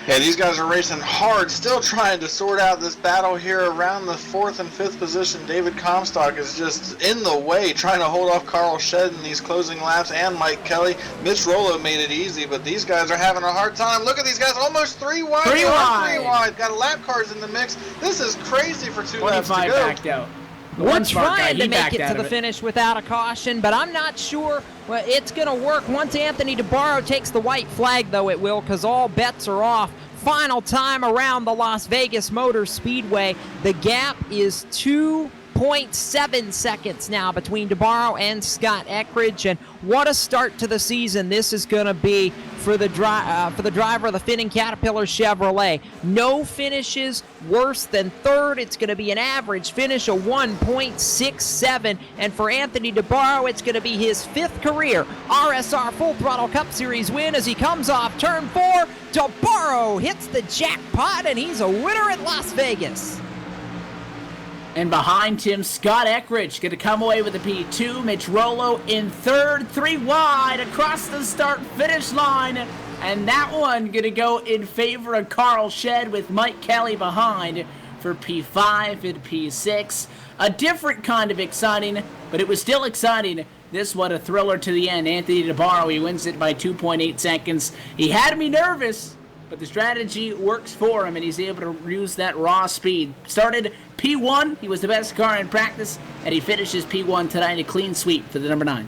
Yeah, these guys are racing hard, still trying to sort out this battle here around the 4th and 5th position. David Comstock is just in the way, trying to hold off Carl Shedd in these closing laps, and Mike Kelly. Mitch Rollo made it easy, but these guys are having a hard time. Look at these guys, almost 3 wide. 3 wide. 3 wide. Got lap cars in the mix. This is crazy for 2 laps to go. 25 backed out. We're trying to make it to the finish without a caution, but I'm not sure it's going to work. Once Anthony DeBarro takes the white flag, though, it will, because all bets are off. Final time around the Las Vegas Motor Speedway. The gap is 2.7 seconds now between DeBarro and Scott Eckridge, and what a start to the season this is going to be for the driver of the Finning Caterpillar Chevrolet. No finishes worse than 3rd. It's going to be an average finish of 1.67, and for Anthony DeBarro, it's going to be his 5th career RSR Full Throttle Cup Series win as he comes off turn 4. DeBarro hits the jackpot, and he's a winner at Las Vegas. And behind him, Scott Eckridge going to come away with a P2. Mitch Rollo in third, 3 wide across the start-finish line. And that one going to go in favor of Carl Shed with Mike Kelly behind for P5 and P6. A different kind of exciting, but it was still exciting. This one a thriller to the end. Anthony DeBarro, he wins it by 2.8 seconds. He had me nervous, but the strategy works for him, and he's able to use that raw speed. Started P1, he was the best car in practice, and he finishes P1 tonight, a clean sweep for the number 9.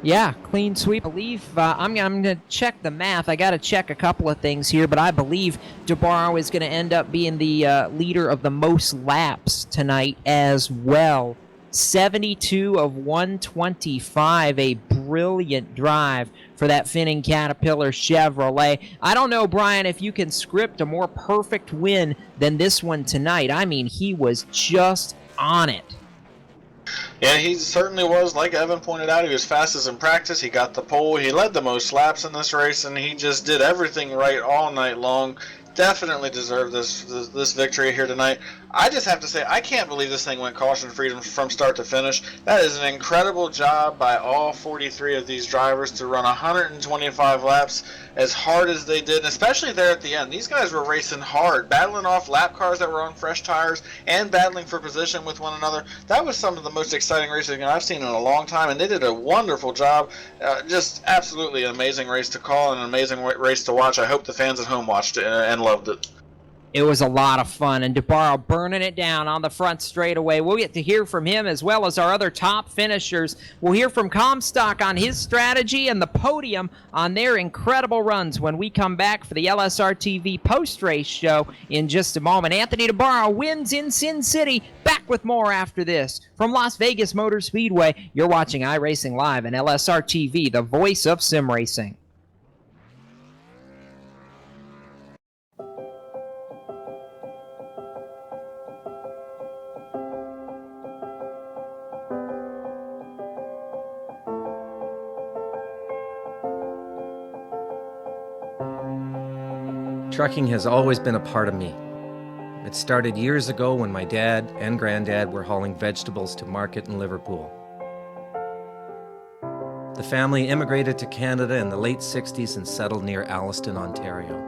Yeah, clean sweep. I believe I'm going to check the math. I got to check a couple of things here, but I believe DeBarro is going to end up being the leader of the most laps tonight as well. 72 of 125, a brilliant drive for that Finning Caterpillar Chevrolet. I don't know, Brian, if you can script a more perfect win than this one tonight. I mean, he was just on it. Yeah, he certainly was. Like Evan pointed out, he was fastest in practice. He got the pole. He led the most laps in this race, and he just did everything right all night long. Definitely deserved this victory here tonight. I just have to say, I can't believe this thing went caution free from start to finish. That is an incredible job by all 43 of these drivers to run 125 laps as hard as they did, especially there at the end. These guys were racing hard, battling off lap cars that were on fresh tires and battling for position with one another. That was some of the most exciting racing I've seen in a long time, and they did a wonderful job. Just absolutely an amazing race to call and an amazing race to watch. I hope the fans at home watched it and loved it. It was a lot of fun, and DeBarro burning it down on the front straightaway. We'll get to hear from him as well as our other top finishers. We'll hear from Comstock on his strategy and the podium on their incredible runs when we come back for the LSRTV post-race show in just a moment. Anthony DeBarro wins in Sin City. Back with more after this. From Las Vegas Motor Speedway, you're watching iRacing Live and LSRTV, the voice of sim racing. Trucking has always been a part of me. It started years ago when my dad and granddad were hauling vegetables to market in Liverpool. The family immigrated to Canada in the late 60s and settled near Alliston, Ontario.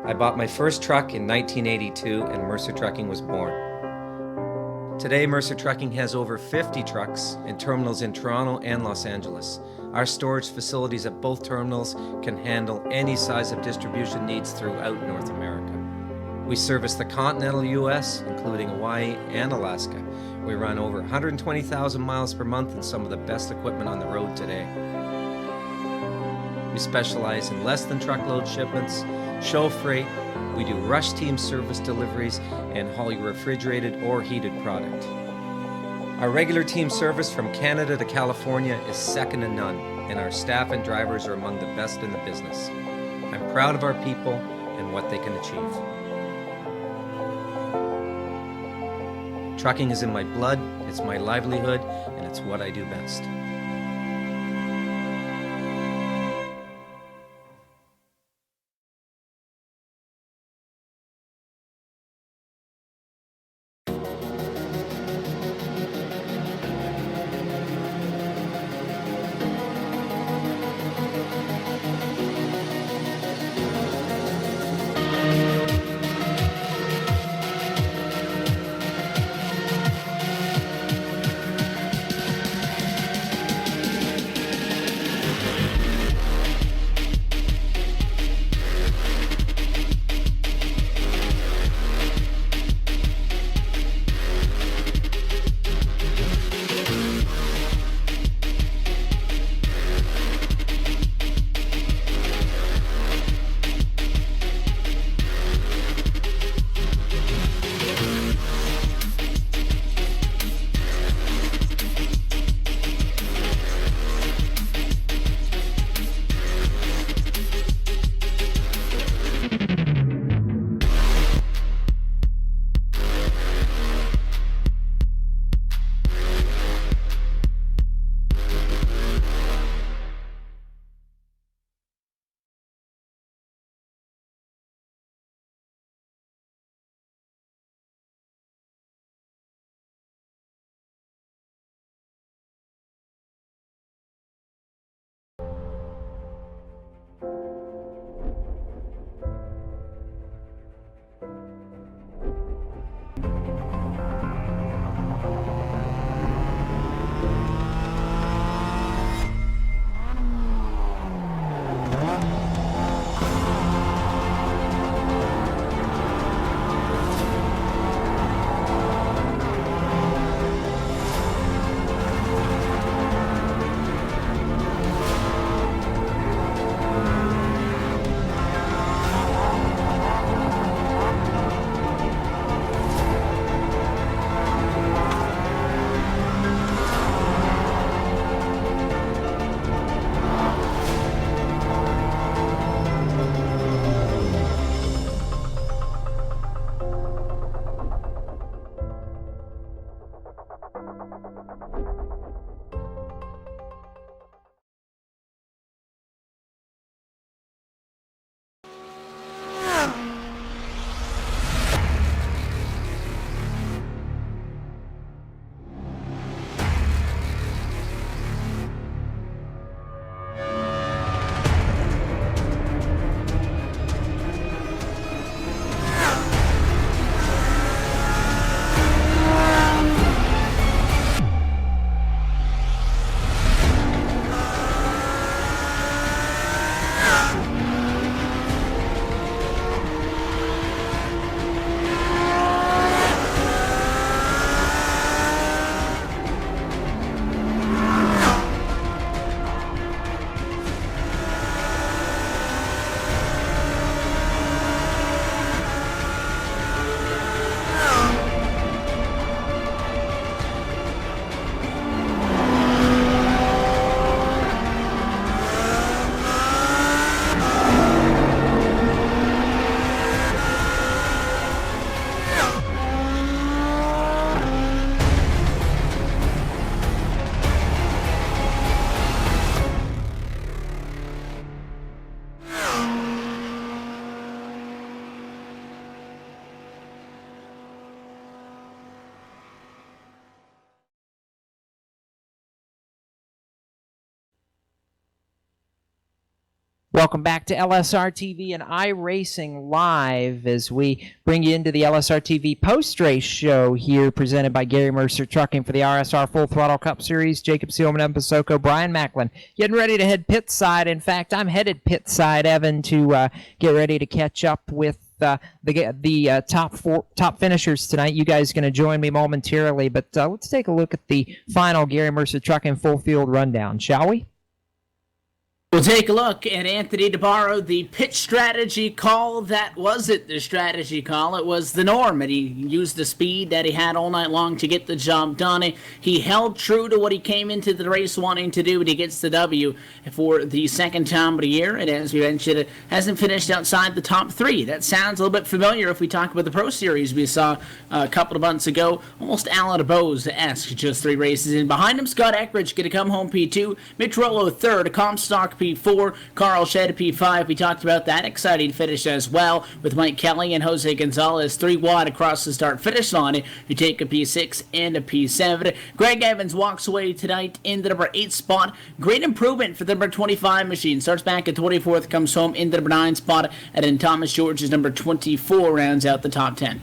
I bought my first truck in 1982 and Mercer Trucking was born. Today, Mercer Trucking has over 50 trucks in terminals in Toronto and Los Angeles. Our storage facilities at both terminals can handle any size of distribution needs throughout North America. We service the continental U.S., including Hawaii and Alaska. We run over 120,000 miles per month and some of the best equipment on the road today. We specialize in less than truckload shipments, show freight, we do rush team service deliveries, and haul your refrigerated or heated product. Our regular team service from Canada to California is second to none, and our staff and drivers are among the best in the business. I'm proud of our people and what they can achieve. Trucking is in my blood, it's my livelihood, and it's what I do best. Welcome back to LSRTV and iRacing Live as we bring you into the LSRTV post-race show here presented by Gary Mercer Trucking for the RSR Full Throttle Cup Series. Jacob Seelman, Evan Pasoko, Brian Macklin getting ready to head pit side. In fact, I'm headed pit side, Evan, to get ready to catch up with the top finishers tonight. You guys are going to join me momentarily, but let's take a look at the final Gary Mercer Trucking full field rundown, shall we? We'll take a look at Anthony DeBarro, the pit strategy call. That wasn't the strategy call. It was the norm, and he used the speed that he had all night long to get the job done. He held true to what he came into the race wanting to do, and he gets the W for the second time of the year. And as we mentioned, it hasn't finished outside the top three. That sounds a little bit familiar if we talk about the Pro Series we saw a couple of months ago. Almost Alan DeBose-esque, just 3 races in. Behind him, Scott Eckridge going to come home P2, Mitch Rollo third, Comstock P4, Carl Shedd P5. We talked about that exciting finish as well with Mike Kelly and Jose Gonzalez 3 wide across the start-finish line. You take a P6 and a P7. Greg Evans walks away tonight in the number 8 spot. Great improvement for the number 25 machine. Starts back at 24th, comes home in the number 9 spot, and then Thomas George's number 24 rounds out the top 10.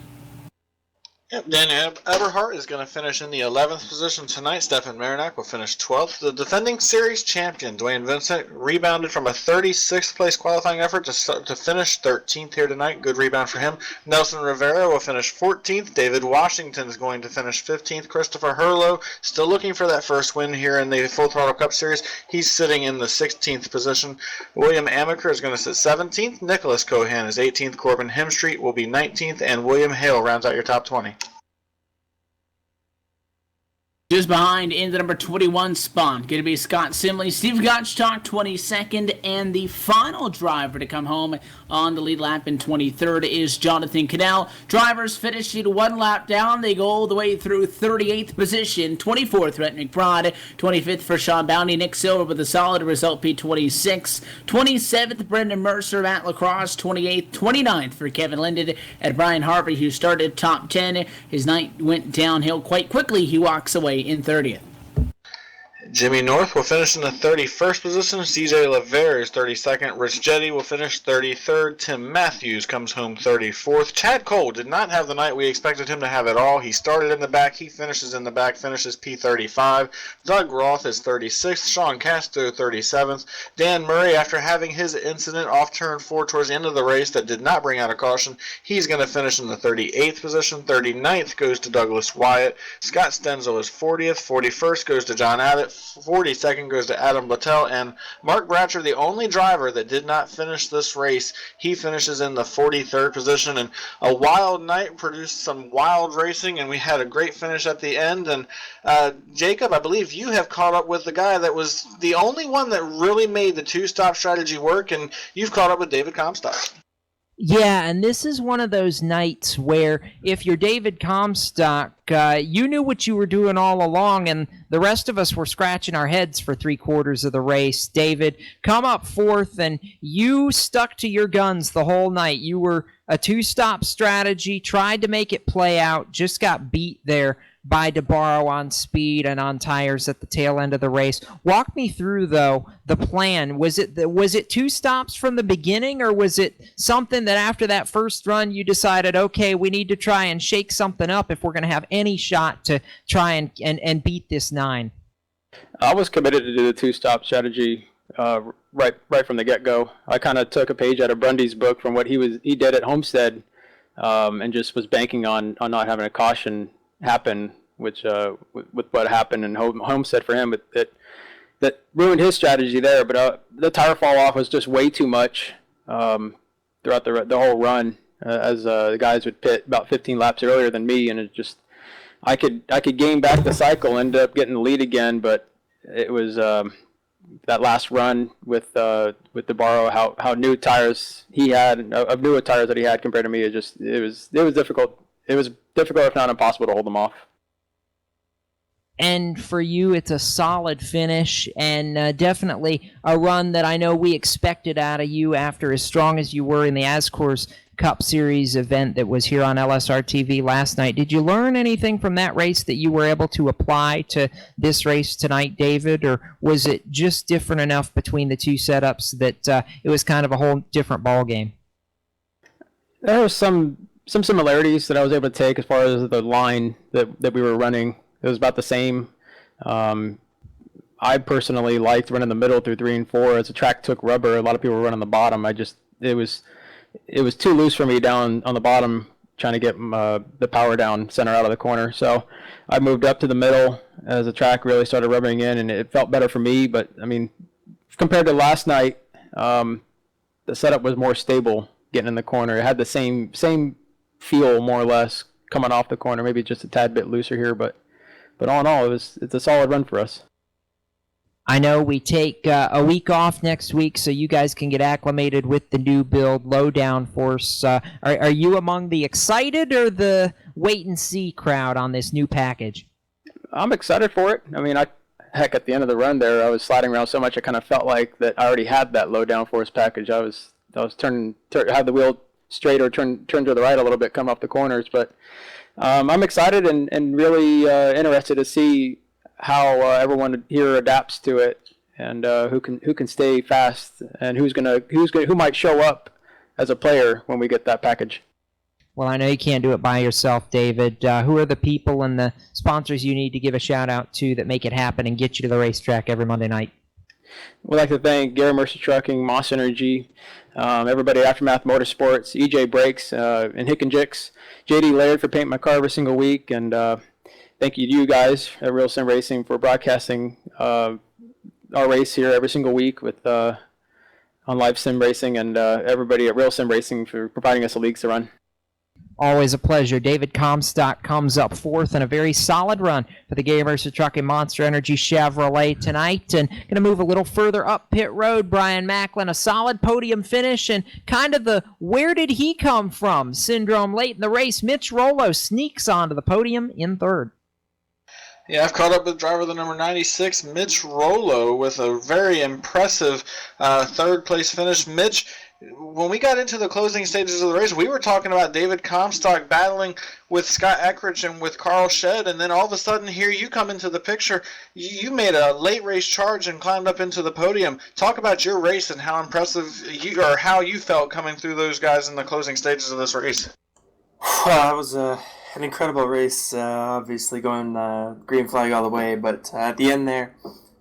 Yep, Dan Eberhardt is going to finish in the 11th position tonight. Stefan Marinak will finish 12th. The defending series champion, Dwayne Vincent, rebounded from a 36th place qualifying effort to finish 13th here tonight. Good rebound for him. Nelson Rivera will finish 14th. David Washington is going to finish 15th. Christopher Hurlow still looking for that first win here in the Full Throttle Cup Series. He's sitting in the 16th position. William Amaker is going to sit 17th. Nicholas Cohan is 18th. Corbin Hemstreet will be 19th. And William Hale rounds out your top 20. Just behind in the number 21 spot, going to be Scott Simley, Steve Gottschalk 22nd, and the final driver to come home on the lead lap in 23rd is Jonathan Cadell. Drivers finishing 1 lap down. They go all the way through 38th position. 24th, Rhett McBride. 25th for Sean Bounty. Nick Silver with a solid result, P26. 27th, Brendan Mercer, Matt Lacrosse. 28th, 29th for Kevin Linden and Brian Harvey, who started top 10. His night went downhill quite quickly. He walks away in 30th. Jimmy North will finish in the 31st position. CJ LeVere is 32nd. Rich Jetty will finish 33rd. Tim Matthews comes home 34th. Chad Cole did not have the night we expected him to have at all. He started in the back. He finishes in the back, finishes P35. Doug Roth is 36th. Sean Castro 37th. Dan Murray, after having his incident off turn 4 towards the end of the race that did not bring out a caution, he's going to finish in the 38th position. 39th goes to Douglas Wyatt. Scott Stenzel is 40th. 41st goes to John Abbott. 42nd goes to Adam Littell, and Mark Bratcher, the only driver that did not finish this race, he finishes in the 43rd position. And a wild night produced some wild racing, and we had a great finish at the end. And Jacob, I believe you have caught up with the guy that was the only one that really made the 2-stop strategy work, and you've caught up with David Comstock. Yeah, and this is one of those nights where if you're David Comstock, you knew what you were doing all along, and the rest of us were scratching our heads for 3/4 of the race. David, come up 4th, and you stuck to your guns the whole night. You were a 2-stop strategy, tried to make it play out, just got beat there by DeBarro on speed and on tires at the tail end of the race. Walk me through, though, the plan. Was it 2 stops from the beginning, or was it something that after that first run you decided, okay, we need to try and shake something up if we're going to have any shot to try and beat this 9? I was committed to do the 2-stop strategy right from the get-go. I kind of took a page out of Brundy's book from what he did at Homestead, and just was banking on not having a caution happen, which with what happened in Homestead for him, that ruined his strategy there. But the tire fall off was just way too much throughout the whole run, as the guys would pit about 15 laps earlier than me, and it just I could gain back the cycle, end up getting the lead again, but it was that last run with DeBarro, how new tires he had, of newer tires that he had compared to me, it was difficult. It was difficult, if not impossible, to hold them off. And for you, it's a solid finish and definitely a run that I know we expected out of you after as strong as you were in the Ascors Cup Series event that was here on LSRTV last night. Did you learn anything from that race that you were able to apply to this race tonight, David, or was it just different enough between the two setups that it was kind of a whole different ball game? There were some similarities that I was able to take as far as the line that we were running. It was about the same. I personally liked running the middle through 3 and 4. As the track took rubber, a lot of people were running the bottom. It was too loose for me down on the bottom, trying to get the power down center out of the corner. So I moved up to the middle as the track really started rubbering in, and it felt better for me. But I mean, compared to last night, the setup was more stable getting in the corner. It had the same feel more or less coming off the corner, maybe just a tad bit looser here, but all in all, it's a solid run for us. I know we take a week off next week so you guys can get acclimated with the new build, low downforce. Are you among the excited or the wait-and-see crowd on this new package? I'm excited for it. I mean, heck, at the end of the run there, I was sliding around so much I kind of felt like that I already had that low downforce package. I was had the wheel straight or turn to the right a little bit, come off the corners, but I'm excited and really interested to see how everyone here adapts to it, and who can stay fast, and who might show up as a player when we get that package. Well, I know you can't do it by yourself, David. Who are the people and the sponsors you need to give a shout out to that make it happen and get you to the racetrack every Monday night? We'd like to thank Gary Mercer Trucking, Moss Energy, everybody at Aftermath Motorsports, EJ Brakes, and Hick and Jix, JD Laird for painting my car every single week, and thank you to you guys at Real Sim Racing for broadcasting our race here every single week with on Live Sim Racing, and everybody at Real Sim Racing for providing us the leagues to run. Always a pleasure. David Comstock comes up fourth in a very solid run for the Gary Mercer Trucking Monster Energy Chevrolet tonight. And going to move a little further up pit road, Brian Macklin, a solid podium finish and kind of the where did he come from syndrome late in the race. Mitch Rollo sneaks onto the podium in third. Yeah, I've caught up with driver the number 96, Mitch Rollo, with a very impressive third place finish. Mitch, when we got into the closing stages of the race, we were talking about David Comstock battling with Scott Eckridge and with Carl Shedd, and then all of a sudden here you come into the picture. You made a late race charge and climbed up into the podium. Talk about your race and how impressive how you felt coming through those guys in the closing stages of this race. Well, it was an incredible race, obviously going green flag all the way, but at the end there,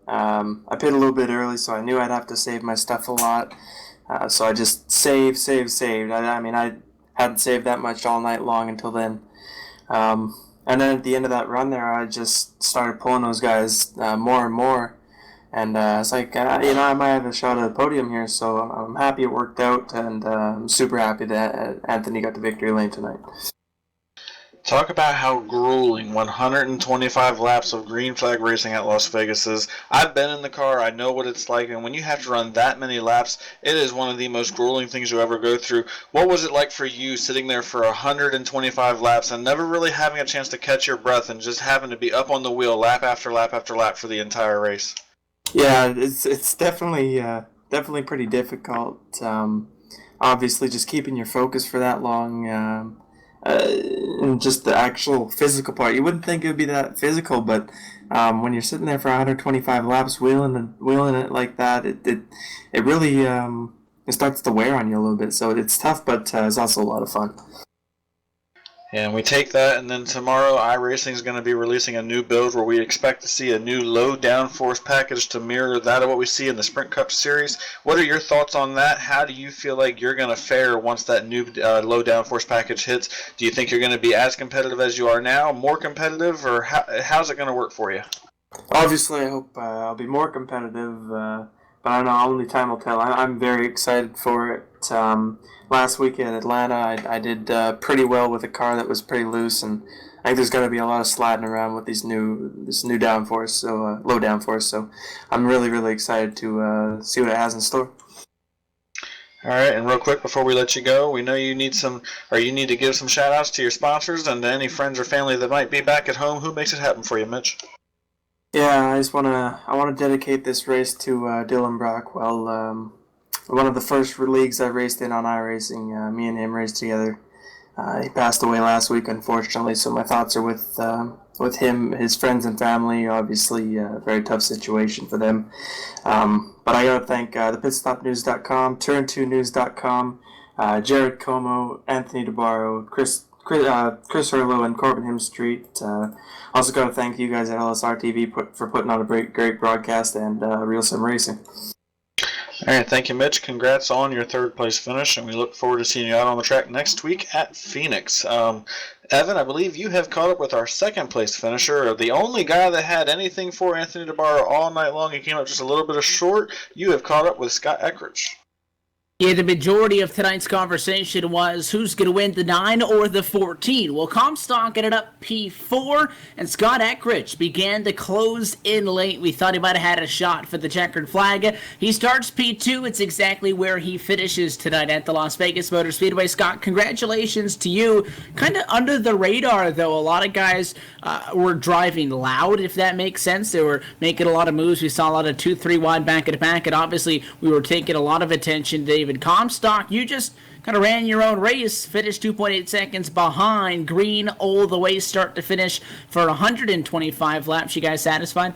I pitted a little bit early, so I knew I'd have to save my stuff a lot. So I just saved. I mean, I hadn't saved that much all night long until then. And then at the end of that run there, I just started pulling those guys more and more. And it's like, I might have a shot at the podium here, so I'm happy it worked out, and I'm super happy that Anthony got the victory lane tonight. Talk about how grueling 125 laps of green flag racing at Las Vegas is. I've been in the car, I know what it's like, and when you have to run that many laps, it is one of the most grueling things you'll ever go through. What was it like for you sitting there for 125 laps and never really having a chance to catch your breath and just having to be up on the wheel lap after lap after lap for the entire race? Yeah, it's definitely pretty difficult. Obviously, just keeping your focus for that long, and just the actual physical part. You wouldn't think it would be that physical, but when you're sitting there for 125 laps, wheeling it like that, it really it starts to wear on you a little bit. So it's tough, but it's also a lot of fun. And we take that, and then tomorrow iRacing is going to be releasing a new build where we expect to see a new low downforce package to mirror that of what we see in the Sprint Cup Series. What are your thoughts on that? How do you feel like you're going to fare once that new low downforce package hits? Do you think you're going to be as competitive as you are now, more competitive, or how's it going to work for you? Obviously, I hope I'll be more competitive, but I don't know, only time will tell. I'm very excited for it. Last week in Atlanta, I did pretty well with a car that was pretty loose, and I think there's going to be a lot of sliding around with this new downforce, so low downforce. So I'm really, really excited to see what it has in store. All right, and real quick before we let you go, we know you need to give some shout outs to your sponsors and to any friends or family that might be back at home. Who makes it happen for you, Mitch? Yeah, I wanna dedicate this race to Dylan Brockwell. One of the first leagues I raced in on iRacing, me and him raced together. He passed away last week, unfortunately, so my thoughts are with him, his friends and family. Obviously, a very tough situation for them. But I gotta thank the pitstopnews.com, turn2news.com, Jared Como, Anthony DeBarro, Chris Hurlow, and Corbin Himstreet. Also gotta thank you guys at LSRTV for putting on a great broadcast and Real Sim Racing. All right, thank you, Mitch. Congrats on your third place finish, and we look forward to seeing you out on the track next week at Phoenix. Evan, I believe you have caught up with our second place finisher, the only guy that had anything for Anthony DeBarro all night long. He came up just a little bit of short. You have caught up with Scott Eckridge. Yeah, the majority of tonight's conversation was who's going to win the 9 or the 14. Well, Comstock ended up P4, and Scott Eckridge began to close in late. We thought he might have had a shot for the checkered flag. He starts P2. It's exactly where he finishes tonight at the Las Vegas Motor Speedway. Scott, congratulations to you. Kind of under the radar, though. A lot of guys were driving loud, if that makes sense. They were making a lot of moves. We saw a lot of 2-3 wide back-to-back, and obviously we were taking a lot of attention to David Comstock. You just kind of ran your own race, finished 2.8 seconds behind Green all the way start to finish for 125 laps. You guys satisfied?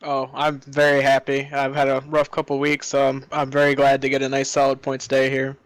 Oh, I'm very happy. I've had a rough couple weeks, so I'm very glad to get a nice solid points day here.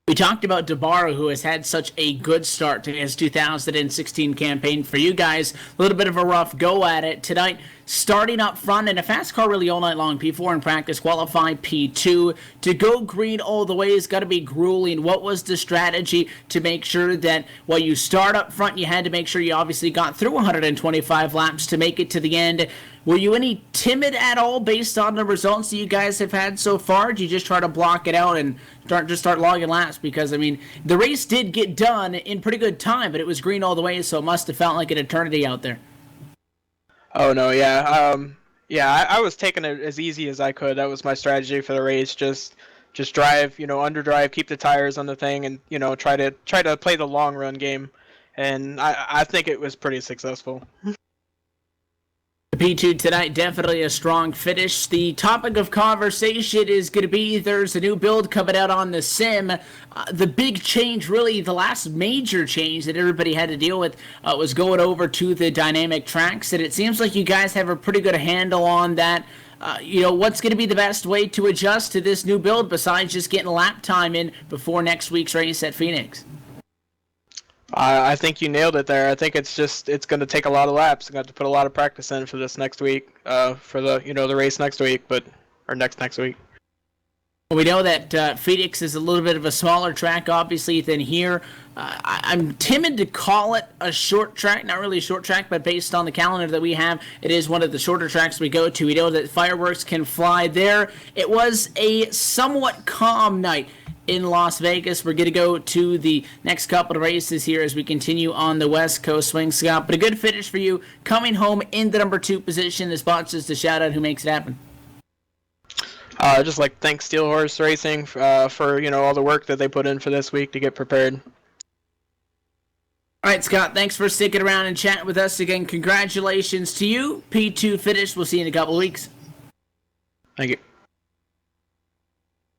We talked about DeBarro, who has had such a good start to his 2016 campaign. For you guys, a little bit of a rough go at it tonight. Starting up front in a fast car really all night long. P4 in practice, qualified P2. To go green all the way has got to be grueling. What was the strategy to make sure that while you start up front, you had to make sure you obviously got through 125 laps to make it to the end? Were you any timid at all based on the results that you guys have had so far? Did you just try to block it out and start logging laps? Because, I mean, the race did get done in pretty good time, but it was green all the way, so it must have felt like an eternity out there. Oh, no, yeah. I was taking it as easy as I could. That was my strategy for the race. Just drive, underdrive, keep the tires on the thing, and, try to play the long run game. And I think it was pretty successful. P2 tonight, definitely a strong finish. The topic of conversation is going to be there's a new build coming out on the sim. The big change, really, the last major change that everybody had to deal with was going over to the dynamic tracks. And it seems like you guys have a pretty good handle on that. What's going to be the best way to adjust to this new build besides just getting lap time in before next week's race at Phoenix? I think you nailed it there. I think it's going to take a lot of laps. I'm going to have to put a lot of practice in for this next week, for the race next week, or next week. We know that Phoenix is a little bit of a smaller track, obviously, than here. I'm timid to call it a short track, not really a short track, but based on the calendar that we have, it is one of the shorter tracks we go to. We know that fireworks can fly there. It was a somewhat calm night in Las Vegas. We're going to go to the next couple of races here as we continue on the West Coast swing, Scott. But a good finish for you, coming home in the number 2 position. This box is the shout-out who makes it happen. Just like thank Steel Horse Racing for all the work that they put in for this week to get prepared. All right, Scott, thanks for sticking around and chatting with us again. Congratulations to you. P2 finish. We'll see you in a couple of weeks. Thank you.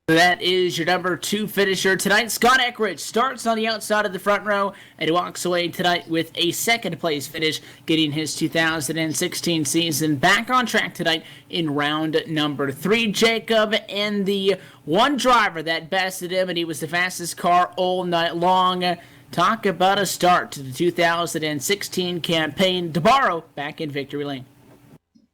That is your number 2 finisher tonight. Scott Eckridge starts on the outside of the front row, and he walks away tonight with a second-place finish, getting his 2016 season back on track tonight in round number 3. Jacob, and the one driver that bested him, and he was the fastest car all night long. Talk about a start to the 2016 campaign. DeBarro back in victory lane.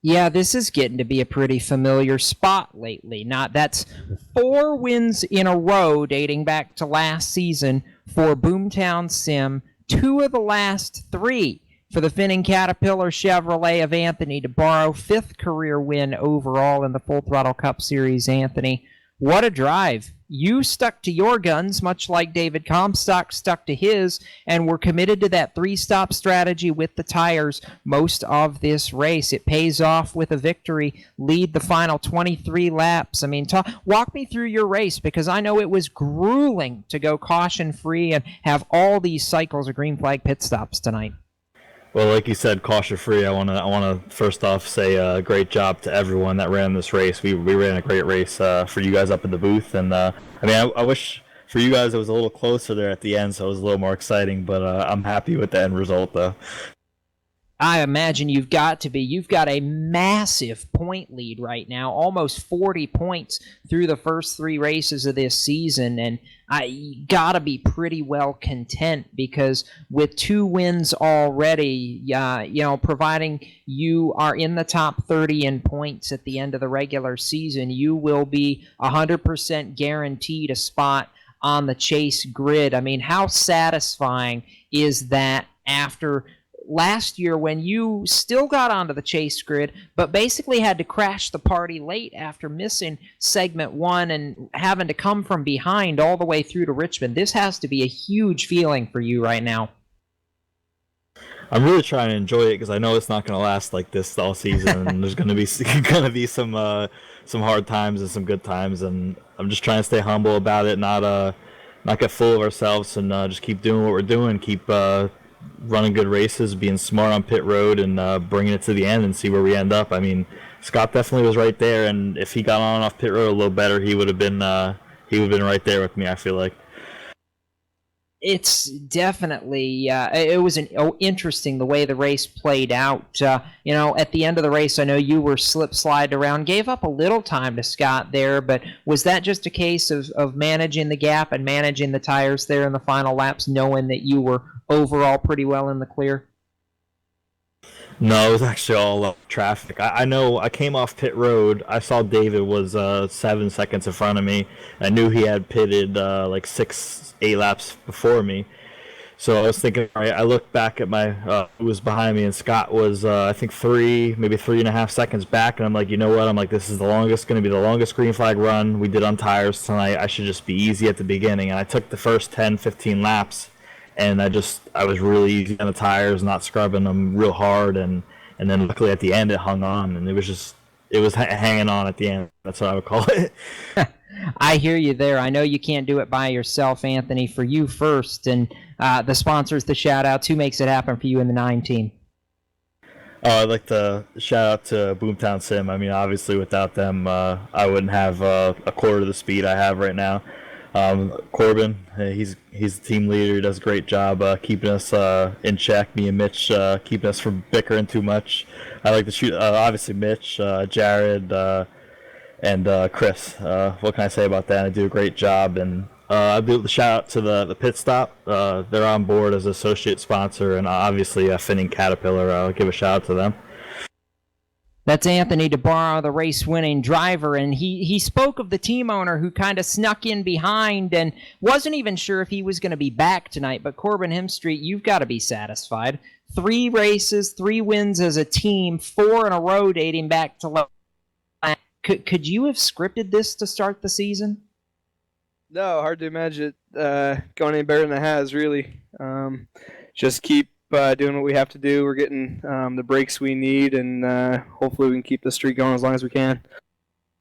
Yeah, this is getting to be a pretty familiar spot lately. That's 4 wins in a row dating back to last season for Boomtown Sim. 2 of the last 3 for the Finning Caterpillar Chevrolet of Anthony DeBarro. 5th career win overall in the Full Throttle Cup Series, Anthony. What a drive. You stuck to your guns, much like David Comstock stuck to his, and were committed to that 3-stop strategy with the tires most of this race. It pays off with a victory. Lead the final 23 laps. I mean, walk me through your race, because I know it was grueling to go caution-free and have all these cycles of green flag pit stops tonight. Well, like you said, caution free. I wanna first off say great job to everyone that ran this race. We ran a great race for you guys up in the booth, and I mean I wish for you guys it was a little closer there at the end, so it was a little more exciting. But I'm happy with the end result, though. I imagine you've got to be. You've got a massive point lead right now, almost 40 points through the first 3 races of this season, and you got to be pretty well content because with 2 wins already, providing you are in the top 30 in points at the end of the regular season, you will be 100% guaranteed a spot on the chase grid. I mean, how satisfying is that after last year when you still got onto the chase grid, but basically had to crash the party late after missing segment 1 and having to come from behind all the way through to Richmond? This has to be a huge feeling for you right now. I'm really trying to enjoy it because I know it's not going to last like this all season. And there's going to be some hard times and some good times, and I'm just trying to stay humble about it, not get full of ourselves, and just keep doing what we're doing, keep running good races, being smart on pit road, and bringing it to the end and see where we end up. I mean, Scott definitely was right there, and if he got on off pit road a little better, he would have been right there with me, I feel like. It's definitely it was interesting the way the race played out. At the end of the race, I know you were slide around, gave up a little time to Scott there, but was that just a case of managing the gap and managing the tires there in the final laps, knowing that you were overall pretty well in the clear? No, it was actually all traffic. I know I came off pit road. I saw David was 7 seconds in front of me. I knew he had pitted like 6-8 laps before me. So I was thinking, all right, I looked back at who was behind me, and Scott was, I think, 3.5 seconds back. And I'm like, you know what? I'm like, this is going to be the longest green flag run we did on tires tonight. I should just be easy at the beginning. And I took the first 10, 15 laps. And I was really easy on the tires, not scrubbing them real hard, and then luckily at the end it hung on, and it was hanging on at the end. That's what I would call it. I hear you there. I know you can't do it by yourself, Anthony. For you first, and the sponsors, the shout-outs. Who makes it happen for you in the 9 team? I'd like to shout out to Boomtown Sim. I mean, obviously without them, I wouldn't have a quarter of the speed I have right now. Corbin, he's the team leader. He does a great job keeping us in check. Me and Mitch keeping us from bickering too much. I like to shoot, obviously Mitch, Jared, and Chris. What can I say about that? I do a great job, and I'll do the shout out to the pit stop. They're on board as an associate sponsor, and obviously Finning Caterpillar. I'll give a shout out to them. That's Anthony DeBarro, the race-winning driver, and he spoke of the team owner who kind of snuck in behind and wasn't even sure if he was going to be back tonight. But Corbin Hemstreet, you've got to be satisfied. 3 races, 3 wins as a team, 4 in a row dating back to last. Could you have scripted this to start the season? No, hard to imagine it going any better than it has, really. Just keep doing what we have to do. We're getting the breaks we need, and hopefully we can keep the streak going as long as we can.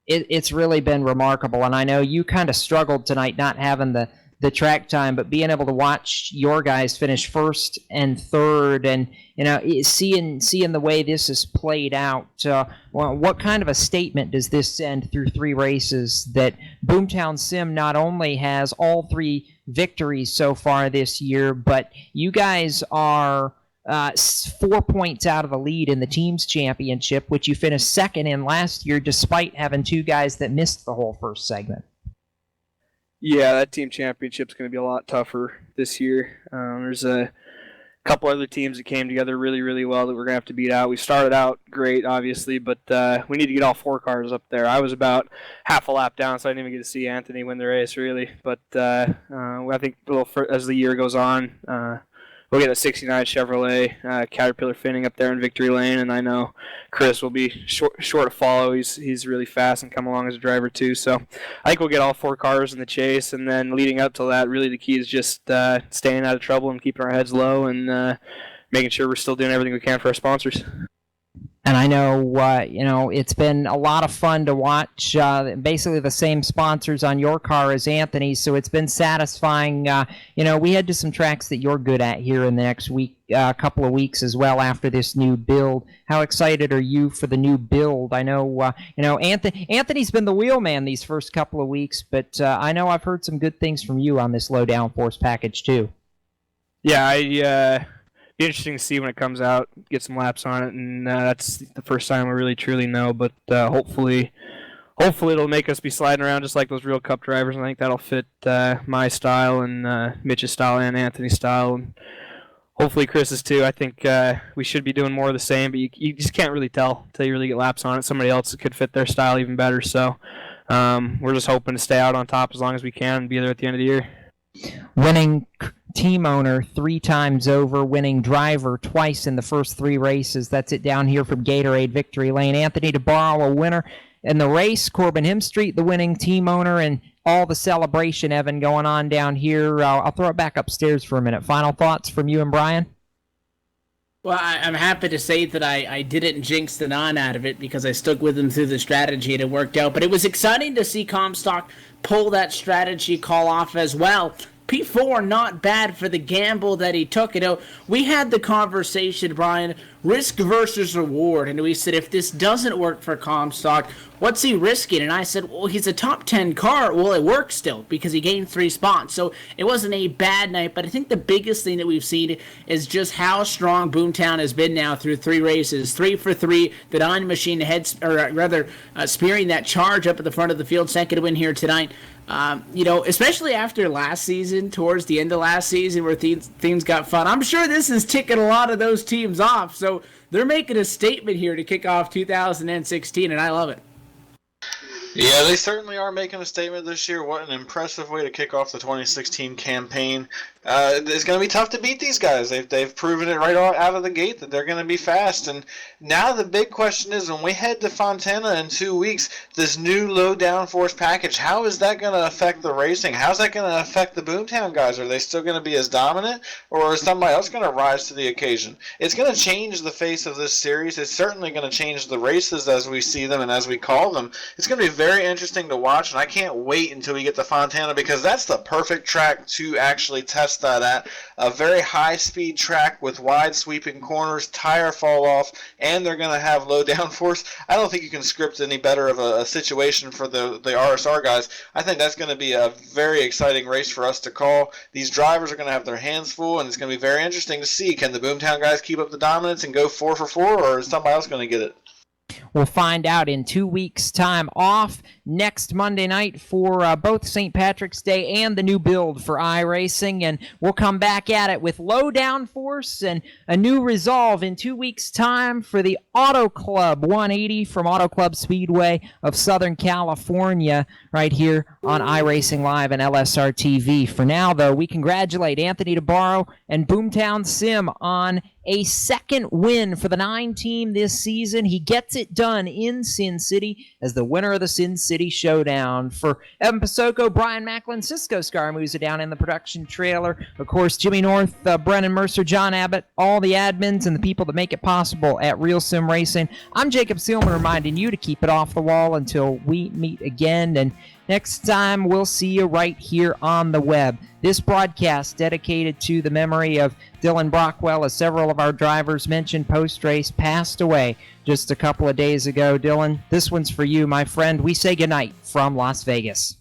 It's really been remarkable, and I know you kind of struggled tonight not having the track time, but being able to watch your guys finish first and third, and seeing the way this has played out. What kind of a statement does this send through 3 races that Boomtown Sim not only has all 3 victories so far this year, but you guys are 4 points out of the lead in the team's championship, which you finished second in last year, despite having 2 guys that missed the whole first segment. Yeah, that team championship's going to be a lot tougher this year. There's a couple other teams that came together really, really well that we're going to have to beat out. We started out great, obviously, but we need to get all 4 cars up there. I was about half a lap down, so I didn't even get to see Anthony win the race, really. But I think as the year goes on, we'll get a 69 Chevrolet Caterpillar Finning up there in Victory Lane, and I know Chris will be short to follow. He's really fast and come along as a driver too. So I think we'll get all 4 cars in the chase, and then leading up to that, really the key is just staying out of trouble and keeping our heads low and making sure we're still doing everything we can for our sponsors. And I know, it's been a lot of fun to watch basically the same sponsors on your car as Anthony's, so it's been satisfying. We head to some tracks that you're good at here in the next week, couple of weeks as well after this new build. How excited are you for the new build? I know, Anthony's been the wheelman these first couple of weeks, but I know I've heard some good things from you on this low downforce package too. Yeah, be interesting to see when it comes out, get some laps on it, and that's the first time we really truly know. But hopefully it'll make us be sliding around just like those real Cup drivers. And I think that'll fit my style and Mitch's style and Anthony's style, and hopefully Chris's too. I think we should be doing more of the same, but you just can't really tell until you really get laps on it. Somebody else could fit their style even better. So we're just hoping to stay out on top as long as we can and be there at the end of the year. Winning team owner 3 times over, winning driver twice in the first 3 races. That's it down here from Gatorade Victory Lane. Anthony DeBarro, a winner in the race. Corbin Hemstreet, the winning team owner, and all the celebration, Evan, going on down here. I'll throw it back upstairs for a minute. Final thoughts from you and Brian? Well, I'm happy to say that I didn't jinx the non out of it because I stuck with him through the strategy and it worked out. But it was exciting to see Comstock pull that strategy call off as well. P4 not bad for the gamble that he took. We had the conversation, Brian, risk versus reward, and we said if this doesn't work for Comstock, what's he risking? And I said, well, he's a top 10 car. Well, it worked still because he gained 3 spots. So it wasn't a bad night, but I think the biggest thing that we've seen is just how strong Boomtown has been now through 3 races. 3 for 3, the Dyna Machine spearing that charge up at the front of the field, second win here tonight. Especially after last season, towards the end of last season where things got fun. I'm sure this is ticking a lot of those teams off, so they're making a statement here to kick off 2016, and I love it. Yeah, they certainly are making a statement this year. What an impressive way to kick off the 2016 campaign. It's going to be tough to beat these guys. They've proven it right out of the gate that they're going to be fast. And now the big question is, when we head to Fontana in 2 weeks, this new low downforce package, how is that going to affect the racing? How's that going to affect the Boomtown guys? Are they still going to be as dominant, or is somebody else going to rise to the occasion? It's going to change the face of this series. It's certainly going to change the races as we see them and as we call them. It's going to be very interesting to watch, and I can't wait until we get to Fontana because that's the perfect track to actually test that at. A very high-speed track with wide sweeping corners, tire fall off, and they're going to have low downforce. I don't think you can script any better of a situation for the RSR guys. I think that's going to be a very exciting race for us to call. These drivers are going to have their hands full, and it's going to be very interesting to see. Can the Boomtown guys keep up the dominance and go 4 for 4, or is somebody else going to get it? We'll find out in 2 weeks' time. Off next Monday night for both St. Patrick's Day and the new build for iRacing, and we'll come back at it with low downforce and a new resolve in 2 weeks' time for the Auto Club 180 from Auto Club Speedway of Southern California right here on iRacing Live and LSRTV. For now, though, we congratulate Anthony DeBarro and Boomtown Sim on a second win for the 9 team this season. He gets it done in Sin City as the winner of the Sin City Showdown. For Evan Pasoko, Brian Macklin, Cisco Scaramuza down in the production trailer. Of course, Jimmy North, Brennan Mercer, John Abbott, all the admins and the people that make it possible at Real Sim Racing. I'm Jacob Seelman reminding you to keep it off the wall until we meet again. And next time, we'll see you right here on the web. This broadcast dedicated to the memory of Dylan Brockwell, as several of our drivers mentioned post-race, passed away just a couple of days ago. Dylan, this one's for you, my friend. We say goodnight from Las Vegas.